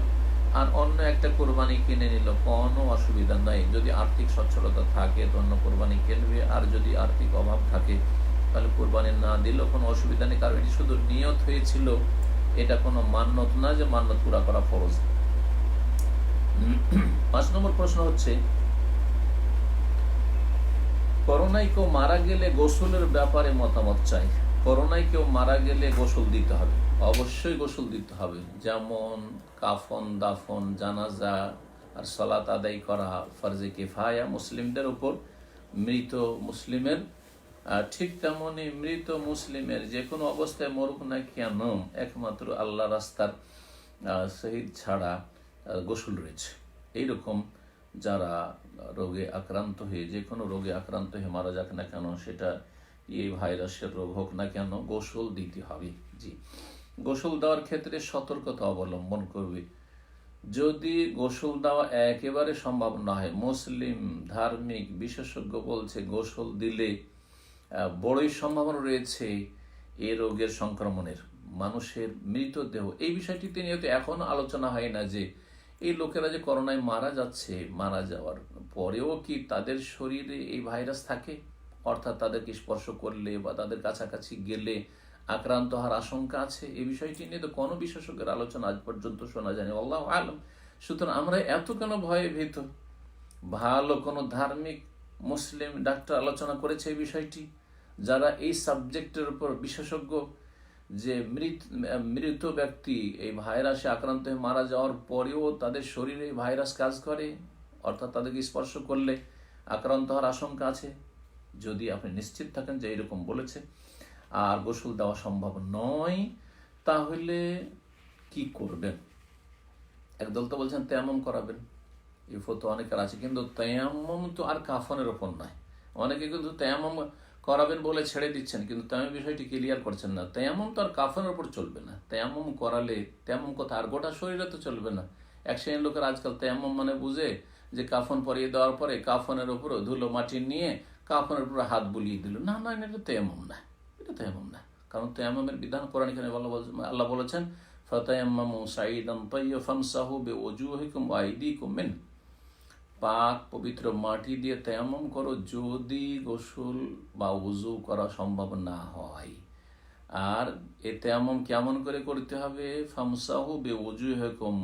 আর অন্য একটা কোরবানি কিনে নিল, কোনো অসুবিধা নাই। যদি আর্থিক সচ্ছলতা থাকে তো অন্য কোরবানি কিনবে, আর যদি আর্থিক অভাব থাকে তাহলে কোরবানি না দিলেও কোনো অসুবিধা নেই, কারণ এটি শুধু নিয়ত হয়েছিল, এটা কোনো মান্যত না যে মান্যত পুরা করা ফরজ। 5 নম্বর প্রশ্ন হচ্ছে করোনায় কেউ মারা গেলে গোসলের ব্যাপারে মতামত চাই। করোনায় কেউ মারা গেলে গোসল দিতে হবে, অবশ্যই গোসল দিতে হবে। যেমন কাফন দাফন, জানাজা আর সালাত আদায় করা ফরজে কিফায়া মুসলিমদের উপর, মৃত মুসলিমের। ঠিক তেমনি মৃত মুসলিমের যে কোনো অবস্থায় মরুক না কেন, একমাত্র আল্লাহ রাস্তার শহীদ ছাড়া গোসল রয়েছে। এইরকম যারা রোগে আক্রান্ত হয়ে, যে কোনো রোগে আক্রান্ত হয়ে মারা যাক না কেন, সেটা এই ভাইরাসের রোগ হোক না কেন, গোসল দিতে হবে। জি, গোসল দেওয়ার ক্ষেত্রে সতর্কতা অবলম্বন করবে। যদি গোসল দেওয়া একেবারে সম্ভব না হয়, মুসলিম ধার্মিক বিশেষজ্ঞ বলছে গোসল দিলে বড়ই সম্ভাবনা রয়েছে এ রোগের সংক্রমণের, মানুষের মৃতদেহ। এই বিষয়টিতে নিয়ে তো এখনো আলোচনা হয় না যে এই লোকেরা যে করোনায় মারা যাচ্ছে, মারা যাওয়ার পরেও কি তাদের শরীরে এই ভাইরাস থাকে, অর্থাৎ তাদেরকে স্পর্শ করলে বা তাদের কাছাকাছি গেলে আক্রান্ত হওয়ার আশঙ্কা আছে। এই বিষয়টি নিয়ে তো কোনো বিশেষজ্ঞের আলোচনা আজ পর্যন্ত শোনা যায়নি, আল্লাহু আ'লাম। সুতরাং আমরা এত কেন ভয়ে ভীত? ভালো কোনো ধার্মিক মুসলিম ডাক্তার আলোচনা করেছে এই বিষয়টি, যারা এই সাবজেক্টের উপর বিশেষজ্ঞ, যে মৃত ব্যক্তি এই ভাইরাসে আক্রান্ত হয়ে মারা যাওয়ার পরেও তাদের শরীরে ভাইরাস কাজ করে, অর্থাৎ তাদেরকে স্পর্শ করলে আক্রান্ত হওয়ার আশঙ্কা আছে। যদি আপনি নিশ্চিত থাকেন যে এরকম বলেছে আর গোসল দেওয়া সম্ভব নয়, তাহলে কি করবেন? একদল তো বলছেন তেয়াম্মুম করাবেন, এই ফতোয়া অনেকের আছে, কিন্তু তেয়াম্মুম তো আর কাফনের ওপর নয়। অনেকে কিন্তু তেয়াম্মুম করাবেন বলে ছেড়ে দিচ্ছেন, কিন্তু তেমন বিষয়টি ক্লিয়ার করছেন না। তেয়াম্মুম তো আর কাফনের ওপর চলবে না। তেয়াম্মুম করালে তেয়াম্মুম কথা আর গোটা শরীরে তো চলবে না। এক শ্রেণীর লোকের আজকাল তেয়াম্মুম মানে বুঝে যে কাফন পরিয়ে দেওয়ার পরে কাফনের উপর ধুলো মাটি নিয়ে কাফনের উপর হাত বুলিয়ে দিল। না না, এটা তেয়াম্মুম না, এটা তেয়াম্মুম না। কারণ তেয়াম্মুমের বিধান কোরআন এখানে আল্লাহ বলেছেন, ফাতায়াম্মামু সাঈদান তাইয়্যিবান ফামসাহু বিউজুহিকুম ওয়া আইদিকুম মিন, পাক পবিত্র মাটি দিয়ে তেয়াম্মুম করো যদি গোসল বা ওযু করা সম্ভব না হয়। আর এ তেয়াম্মুম কেমন করে করতে হবে? ফামসাহু বিউজুহিকুম,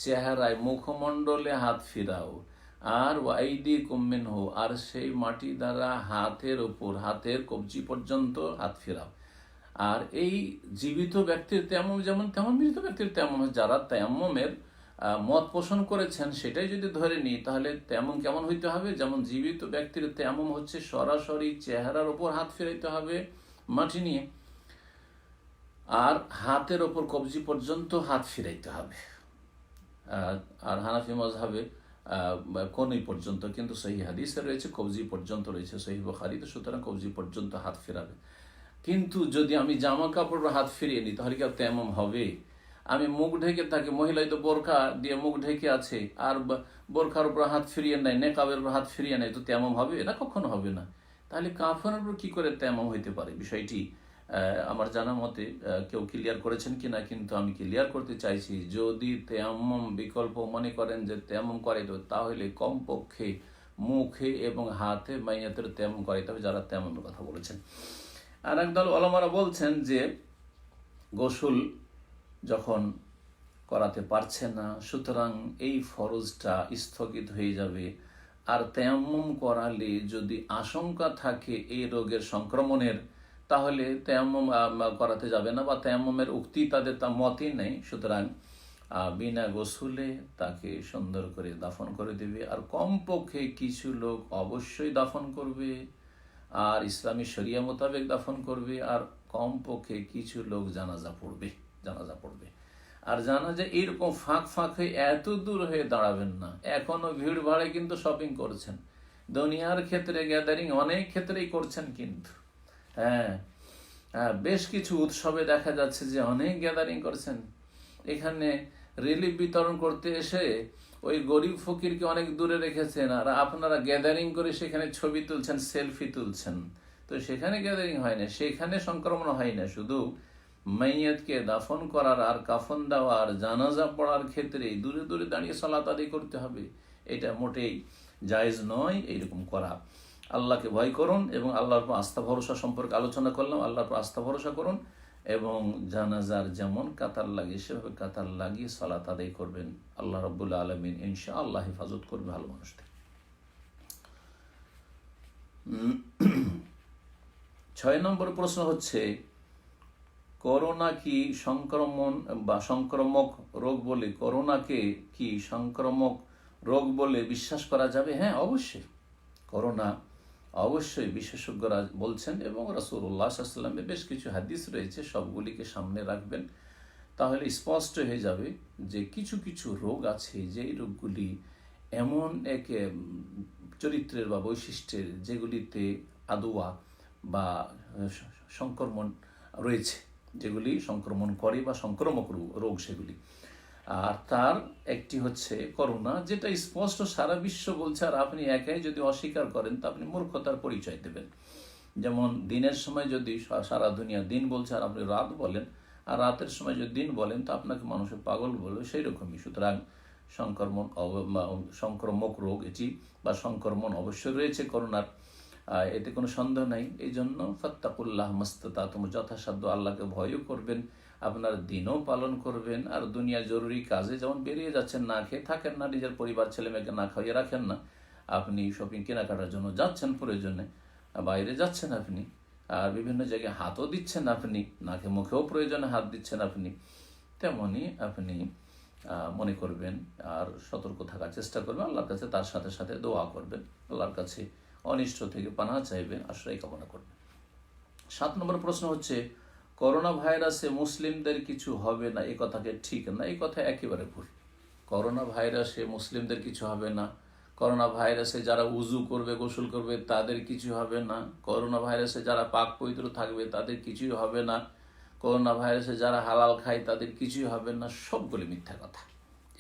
চেহারায় মুখমণ্ডলে হাত ফিরাও, আর ওয়াইদিকুম মিনহু, আর সেই মাটি দ্বারা হাতের উপর, হাতের কবজি পর্যন্ত হাত ফিরাও। আর এই জীবিত ব্যক্তির তেয়াম্মুম যেমন তেমন মৃত ব্যক্তির তেয়াম্মুম। যারা তেয়াম্মুমের মত পোষণ করেছেন সেটাই যদি ধরে নিই, তাহলে তেমন কেমন হইতে হবে? যেমন জীবিত ব্যক্তির তেয়াম্মুম হচ্ছে সরাসরি চেহারার ওপর হাত ফিরাইতে হবে মাটি নিয়ে, আর হাতের ওপর কবজি পর্যন্ত হাত ফিরাইতে হবে। আর হানাফি মাযহাবে কোনই পর্যন্ত, কিন্তু সহিহ হাদিসে রয়েছে কবজি পর্যন্ত রয়েছে, সহিহ বুখারীতে। সুতরাং কবজি পর্যন্ত হাত ফিরাবে। কিন্তু যদি আমি জামা কাপড় হাত ফিরিয়ে নিই, তাহলে কি আর তেয়াম্মুম হবে? আমি মুখ ঢেকে থাকি, মহিলাই তো বোরখা দিয়ে মুখ ঢেকে আছে, আর বোরখার উপর হাত ফিরিয়ে নেয়, নেকাবের উপর হাত ফিরিয়ে নেয়, তো তেয়াম্মুম হবে? না, কখনো হবে না। তাহলে কাফনের উপর কি করে তেয়াম্মুম হইতে পারে? বিষয়টি আমার জানা মতে কেউ ক্লিয়ার করেছেন কিনা, কিন্তু আমি ক্লিয়ার করতে চাইছি। যদি তেয়াম্মুম বিকল্প মনে করেন যে তেয়াম্মুম করে, তাহলে কমপক্ষে মুখে এবং হাতে মাইয়াতের তেয়াম্মুম করাইতে হবে, যারা তেয়াম্মুমের কথা বলেছেন। আর একদল ওলামারা বলছেন যে গোসল যখন করাতে পারছে না, সুতরাং এই ফরজটা স্থগিত হয়ে যাবে। আর তেয়াম্মুম করালে যদি আশঙ্কা থাকে এই রোগের সংক্রমণের, তাহলে তেয়াম্মুম করাতে যাবে না, বা তেয়াম্মুমের উক্তি তাদের তা মতই নেই। সুতরাং বিনা গোসলে তাকে সুন্দর করে দাফন করে দেবে। আর কমপক্ষে কিছু লোক অবশ্যই দাফন করবে, আর ইসলামী শরিয়া মোতাবেক দাফন করবে। আর কমপক্ষে কিছু লোক জানাজা পড়বে। আর জানাজা এইরকম ফাঁক হয়ে এত দূর হয়ে দাঁড়াবেন না। এখনো ভিড় ভাড়ে কিন্তু শপিং করছেন, দুনিয়ার ক্ষেত্রে গ্যাদারিং অনেক ক্ষেত্রেই করছেন, কিন্তু হ্যাঁ, বেশ কিছু উৎসবে দেখা যাচ্ছে যে অনেক গ্যাদারিং করছেন। এখানে রিলিফ বিতরণ করতে এসে ওই গরিব ফকিরকে অনেক দূরে রেখেছেন, আর আপনারা গ্যাদারিং করে সেখানে ছবি তুলছেন, সেলফি তুলছেন। তো সেখানে গ্যাদারিং হয় না, সেখানে সংক্রমণ হয় না। শুধু মাইয়াতকে দাফন করার আর কাফন দেওয়ার, জানাজা পড়ার ক্ষেত্রে দূরে দূরে দাঁড়িয়ে সালাত আদায় করতে হবে, এটা মোটেই জায়েজ নয় এইরকম করা। আল্লাহকে ভয় করুন এবং আল্লাহর উপর আস্থা ভরসা সম্পর্কে আলোচনা করলাম। আল্লাহর উপর আস্থা ভরসা করুন এবং জানাজার যেমন কাতার লাগে সেভাবে কাতার লাগিয়ে সালাত আদায় করবেন। আল্লাহ রাব্বুল আলামিন ইনশাআল্লাহ হেফাজত করবে ভালো মানুষদের। 6 নম্বর প্রশ্ন হচ্ছে, করোনা কি সংক্রমণ বা সংক্রামক রোগ বলে, করোনাকে কি সংক্রামক রোগ বলে বিশ্বাস করা যাবে? হ্যাঁ, অবশ্যই। করোনা অবশ্যই বিশেষজ্ঞরা বলছেন এবং রাসূলুল্লাহ সাল্লাল্লাহু আলাইহি ওয়াসাল্লামের বেশ কিছু হাদিস রয়েছে, সবগুলিকে সামনে রাখবেন, তাহলে স্পষ্ট হয়ে যাবে যে কিছু কিছু রোগ আছে যেই রোগগুলি এমন এক চরিত্রের বা বৈশিষ্ট্যের যেগুলিতে আদোয়া বা সংক্রমণ রয়েছে, যেগুলি সংক্রমণ করে বা সংক্রামক রোগ সেগুলি। আর তার একটি হচ্ছে করোনা, যেটা স্পষ্ট সারা বিশ্ব বলছে, আর আপনি একাই যদি অস্বীকার করেন তা আপনি মূর্খতার পরিচয় দেবেন। যেমন দিনের সময় যদি সারা দুনিয়া দিন বলছে আর আপনি রাত বলেন, আর রাতের সময় যদি দিন বলেন তো আপনাকে মানুষের পাগল বলবে, সেই রকমই। সুতরাং সংক্রামক রোগ এটি বা সংক্রমণ অবশ্যই রয়েছে করোনার, এতে কোনো সন্দেহ নাই। এই জন্য ফাত্তাকুল্লাহ মাস্তাতাতুম, যথাসাধ্য আল্লাহকে ভয়ও করবেন, আপনার দিনও পালন করবেন, আর দুনিয়া জরুরি কাজে যেমন বেরিয়ে যাচ্ছেন, না খেয়ে থাকেন না, নিজের পরিবার ছেলে মেয়েকে না খাইয়ে রাখেন না, আপনি শপিং কেনাকাটার জন্য যাচ্ছেন, প্রয়োজনে বাইরে যাচ্ছেন আপনি, আর বিভিন্ন জায়গায় হাতও দিচ্ছেন আপনি, নাকে মুখেও প্রয়োজনে হাত দিচ্ছেন আপনি, তেমনই আপনি মনে করবেন আর সতর্ক থাকার চেষ্টা করবেন আল্লাহর কাছে, তার সাথে সাথে দোয়া করবেন, আল্লাহর কাছে অনিষ্ট থেকে পানাহ চাইবেন, আশ্রয় কামনা করবেন। 7 নম্বর প্রশ্ন হচ্ছে, করোনা ভাইরাসে মুসলিমদের কিছু হবে না, এই কথাকে ঠিক না? এই কথা একেবারে ভুল। করোনা ভাইরাসে মুসলিমদের কিছু হবে না, করোনা ভাইরাসে যারা উজু করবে, গোসল করবে, তাদের কিছু হবে না, করোনা ভাইরাসে যারা পাক পবিত্র থাকবে তাদের কিছুই হবে না, করোনা ভাইরাসে যারা হালাল খায় তাদের কিছুই হবে না, সবগুলি মিথ্যা কথা।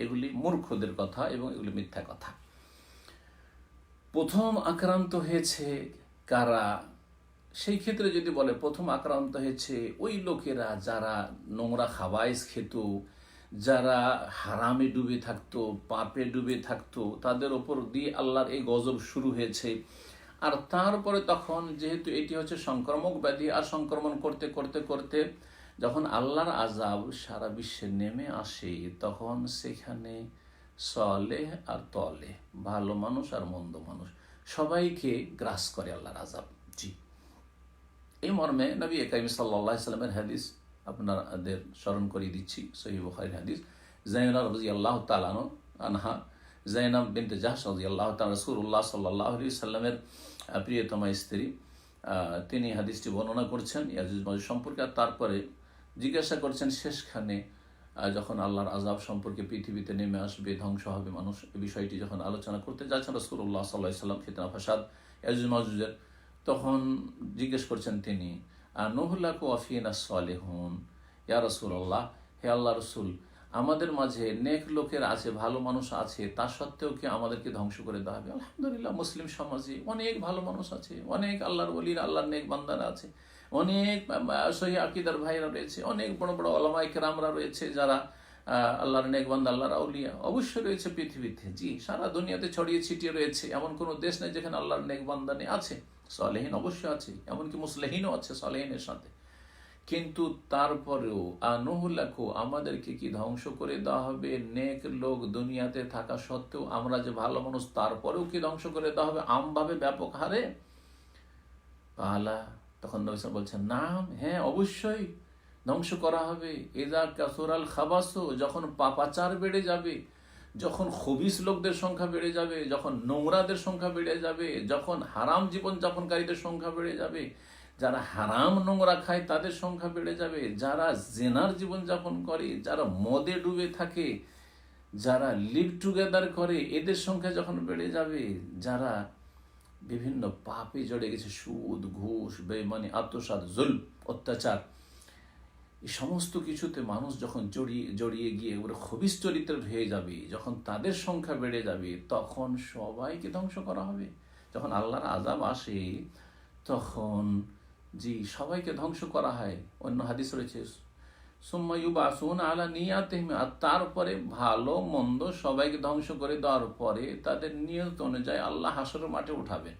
এগুলি মূর্খদের কথা এবং এগুলি মিথ্যা কথা। প্রথম আক্রান্ত হয়েছে কারা, সেই ক্ষেত্রে যদি বলে প্রথম আক্রান্ত হয়েছে ওই লোকেরা যারা নোংরা খাবাইস খেত, যারা হারামে ডুবে থাকতো, পাপে ডুবে থাকতো, তাদের ওপর দিয়ে আল্লাহর এই গজব শুরু হয়েছে। আর তারপরে তখন যেহেতু এটি হচ্ছে সংক্রামক ব্যাধি, আর সংক্রমণ করতে করতে করতে যখন আল্লাহর আযাব সারা বিশ্বে নেমে আসে, তখন সেখানে সলেহ আর তলেহ, ভালো মানুষ আর মন্দ মানুষ, সবাইকে গ্রাস করে আল্লাহর আযাব। জি, এই মর্মে নবী কারীম সাল্লাল্লাহু আলাইহি ওয়াসাল্লামের হাদিস আপনাদের স্মরণ করিয়ে দিচ্ছি, সহিহ বুখারীর হাদিস। যায়েনাব রাদিয়াল্লাহু তাআলা আনহা, যায়েনাব বিনতে জাহশ রাদিয়াল্লাহু তাআলা, রাসূলুল্লাহ সাল্লাল্লাহু আলাইহি ওয়াসাল্লামের প্রিয়তমা স্ত্রী, তিনি হাদিসটি বর্ণনা করছেন ইয়াজুজ মাজুজ সম্পর্কে। আর তারপরে জিজ্ঞাসা করছেন শেষখানে যখন আল্লাহর আযাব সম্পর্কে পৃথিবীতে নেমে আসবে, ধ্বংস হবে মানুষ, এই বিষয়টি যখন আলোচনা করতে যাচ্ছেন রাসূলুল্লাহ সাল্লাল্লাহু আলাইহি ওয়াসাল্লাম, ফিতনা ফাসাদ ইয়াজুজ মাজুজের, তখন জিজ্ঞেস করছেন তিনি, নুহলাকু ওয়া ফিনা সালিহুন, ইয়া রাসূলুল্লাহ, হে আল্লাহ রসুল, আমাদের মাঝে নেক লোকের আছে, ভালো মানুষ আছে, তা সত্ত্বেও কি আমাদেরকে ধ্বংস করে দেওয়া হবে? আলহামদুলিল্লাহ, মুসলিম সমাজে অনেক ভালো মানুষ আছে, অনেক আল্লাহর ওলির, আল্লাহর নেক বান্দারা আছে, অনেক সহি আকীদার ভাইরা রয়েছে, অনেক বড় বড় উলামায়ে কেরামরা রয়েছে যারা আল্লাহর নেক বান্দা, আল্লাহর আউলিয়া অবশ্যই রয়েছে পৃথিবীতে। জি, সারা দুনিয়াতে ছড়িয়ে ছিটিয়ে রয়েছে, এমন কোনো দেশ নেই যেখানে আল্লাহর নেক বান্দা নেই, আছে। সালেহীন অবশ্যই আছে, এমনকি মুসলিহিনও আছে সালেহীনের সাথে। কিন্তু তারপরেও আনুহুল্লাকু, আমাদেরকে কি ধ্বংস করে দেওয়া হবে? নেক লোক দুনিয়াতে থাকা সত্ত্বেও, আমরা যে ভালো মানুষ তারপরেও কি ধ্বংস করে দেওয়া হবে আমভাবে, ব্যাপক হারে? পালা, তখন নবী সাল্লাল্লাহু আলাইহি ওয়াসাল্লাম বলছেন, নাম, হ্যাঁ অবশ্যই ধ্বংস করা হবে। ইযা কাসুরাল খাবাসু, যখন পাপাচার বেড়ে যাবে, যখন খবিস লোকদের সংখ্যা বেড়ে যাবে, যখন নোংরাদের সংখ্যা বেড়ে যাবে, যখন হারাম জীবনযাপনকারীদের সংখ্যা বেড়ে যাবে, যারা হারাম নোংরা খায় তাদের সংখ্যা বেড়ে যাবে, যারা জেনার জীবনযাপন করে, যারা মদে ডুবে থাকে, যারা লিভ টুগেদার করে, এদের সংখ্যা যখন বেড়ে যাবে, যারা বিভিন্ন পাপে জড়ে গেছে, সুদ, ঘুষ, বেঈমানি, আত্মসাৎ, জুলম, অত্যাচার, এই সমস্ত কিছুতে মানুষ যখন জড়িয়ে গিয়ে ওরা খবিস চরিত্রের হয়ে যাবে, যখন তাদের সংখ্যা বেড়ে যাবে, তখন সবাইকে ধ্বংস করা হবে। যখন আল্লাহর আযাব আসে তখন জি সবাইকে ধ্বংস করা হয়। অন্য হাদিস রয়েছে, সুম্মা ইউবাসুনা আলা নিয়াতিহিম, আর তারপরে ভালো মন্দ সবাইকে ধ্বংস করে দেওয়ার পরে তাদের নিয়ত অনুযায়ী আল্লাহ হাসরের মাঠে উঠাবেন।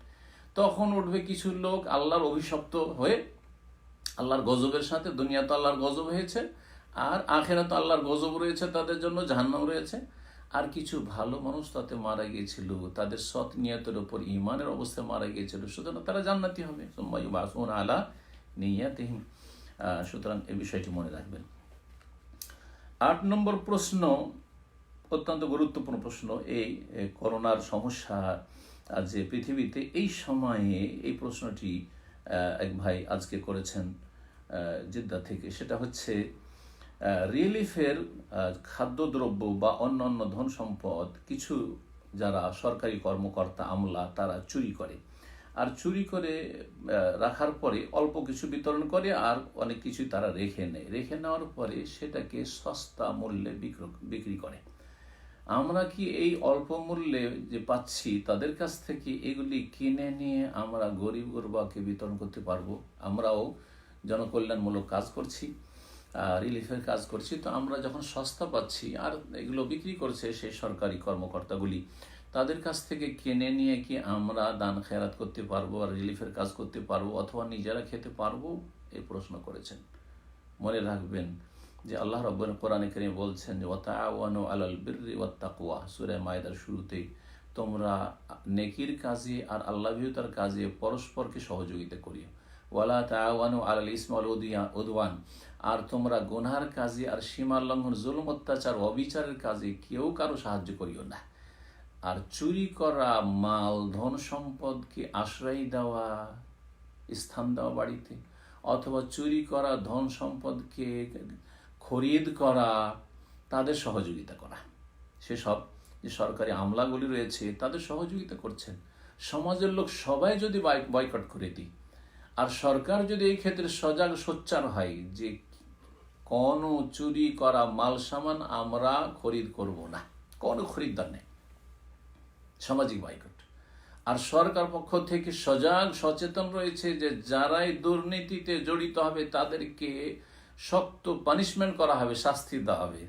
তখন উঠবে কিছু লোক আল্লাহর অভিশপ্ত হয়ে, আল্লাহর গজবের সাথে, দুনিয়া তো আল্লাহর গজব হয়েছে আর আখেরাতে আল্লাহর গজব রয়েছে তাদের জন্য, জাহান্নাম রয়েছে। আর কিছু ভালো মানুষ তাতে মারা গিয়েছিল, তাদের সৎ নিয়তের ওপর ইমানের অবস্থায় মারা গিয়েছিল, সুতরাং তারা জান্নাতি হবে। আলা নিয়াতিহিম। সুতরাং এই বিষয়টি মনে রাখবেন। 8 নম্বর প্রশ্ন, অত্যন্ত গুরুত্বপূর্ণ প্রশ্ন। এই করোনার সমস্যা যে পৃথিবীতে এই সময়ে, এই প্রশ্নটি এক ভাই আজকে করেছেন জেদ্দা থেকে। সেটা হচ্ছে রিলিফের খাদ্যদ্রব্য বা অন্যান্য ধন সম্পদ কিছু যারা সরকারি কর্মকর্তা আমলা তারা চুরি করে, আর চুরি করে রাখার পরে অল্প কিছু বিতরণ করে, আর অনেক কিছু তারা রেখে নেয়। রেখে নেওয়ার পরে সেটাকে সস্তা মূল্যে বিক্রি করে। আমরা কি এই অল্প মূল্যে যে পাচ্ছি তাদের কাছ থেকে এগুলি কিনে নিয়ে আমরা গরিব গুরবাকে বিতরণ করতে পারবো? আমরাও জনকল্যাণমূলক কাজ করছি, রিলিফের কাজ করছি, তো আমরা যখন সস্তা পাচ্ছি আর এগুলো বিক্রি করছে সেই সরকারি কর্মকর্তাগুলি, তাদের কাছ থেকে কিনে নিয়ে কি আমরা দান খেরাত করতে পারবো আর রিলিফের কাজ করতে পারবো, অথবা নিজেরা খেতে পারবো? এই প্রশ্ন করেছেন। মনে রাখবেন যে আল্লাহ রাব্বুল কোরআনে কারীমে বলছেন যে ওয়াতাআওয়ানু আলাল বিররি ওয়াত তাকওয়া, সূরা মায়দার শুরুতেই, তোমরা নেকির কাজে আর আল্লাহভীরতার কাজে পরস্পরকে সহযোগিতা করিও। ওয়ালা তাআওয়ানু আলাল ইসমি ওয়াল উদওয়ান, আর তোমরা গুনাহের কাজে আর সীমা লঙ্ঘন, জুলুম, অত্যাচার, অবিচারের কাজে কেউ কারো সাহায্য করিও না। আর চুরি করা মাল, ধন সম্পদকে আশ্রয় দেওয়া, স্থান দেওয়া বাড়িতে, অথবা চুরি করা ধন সম্পদকে খরিদ করা, তাদের সহযোগিতা করা। সেসব যে সরকারি আমলাগুলি রয়েছে তাদের সহযোগিতা করছেন। সমাজের লোক সবাই যদি বয়কট করে দিই, আর সরকার যদি এই ক্ষেত্রে সজাগ সোচ্চার হয় যে কোনো চুরি করা মাল সামান আমরা খরিদ করব না, কোনো খরিদ্দার নেই, সামাজিক বয়কট। আর সরকার পক্ষ থেকে সজাগ সচেতন রয়েছে যে যারাই দুর্নীতিতে জড়িত হবে তাদেরকে শক্ত পানিশমেন্ট করা হবে, শাস্তি দেওয়া হবে।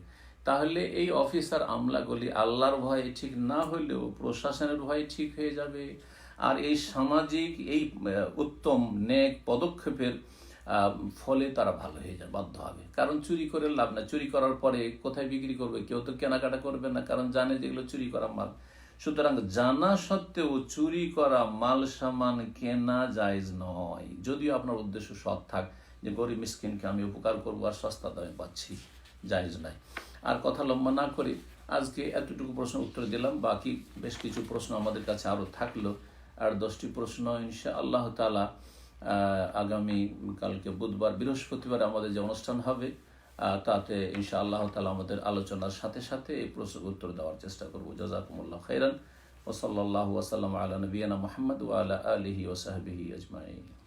তাহলে এই অফিসার আমলাগুলি আল্লাহর ভয়ে ঠিক না হলেও প্রশাসনের ভয়ে ঠিক হয়ে যাবে। আর এই সামাজিক এই উত্তম নেক পদক্ষেপের ফলে তারা ভালো হয়ে যায়, বাধ্য হবে। কারণ চুরি করে লাভ না, চুরি করার পরে কোথায় বিক্রি করবে? কেউ তো কেনাকাটা করবে না, কারণ জানে যেগুলো চুরি করা মাল। সুতরাং জানা সত্ত্বেও চুরি করা মাল সামান কেনা জায়েজ নয়, যদিও আপনার উদ্দেশ্য সৎ থাক যে গরিব মিসকিনকে আমি উপকার করবো আর সস্তা দামে পাচ্ছি, জায়েজ নয়। আর কথা লম্বা না করে আজকে এতটুকু প্রশ্ন উত্তর দিলাম। বাকি বেশ কিছু প্রশ্ন আমাদের কাছে আরও থাকলো, আর 10টি প্রশ্ন ইনশাআল্লাহ তাআলা আগামী কালকে বুধবার, বৃহস্পতিবার আমাদের যে অনুষ্ঠান হবে তাতে ইনশাআল্লাহ তাআলা আমাদের আলোচনার সাথে সাথে এই প্রশ্নের উত্তর দেওয়ার চেষ্টা করবো। জাযাকুমুল্লাহ খাইরান ওয়া সাল্লাল্লাহু ওয়া সাল্লাম আলা নবিয়িনা মুহাম্মদ ওয়া আলা আলিহি ওয়া সাহবিহি আজমাইন।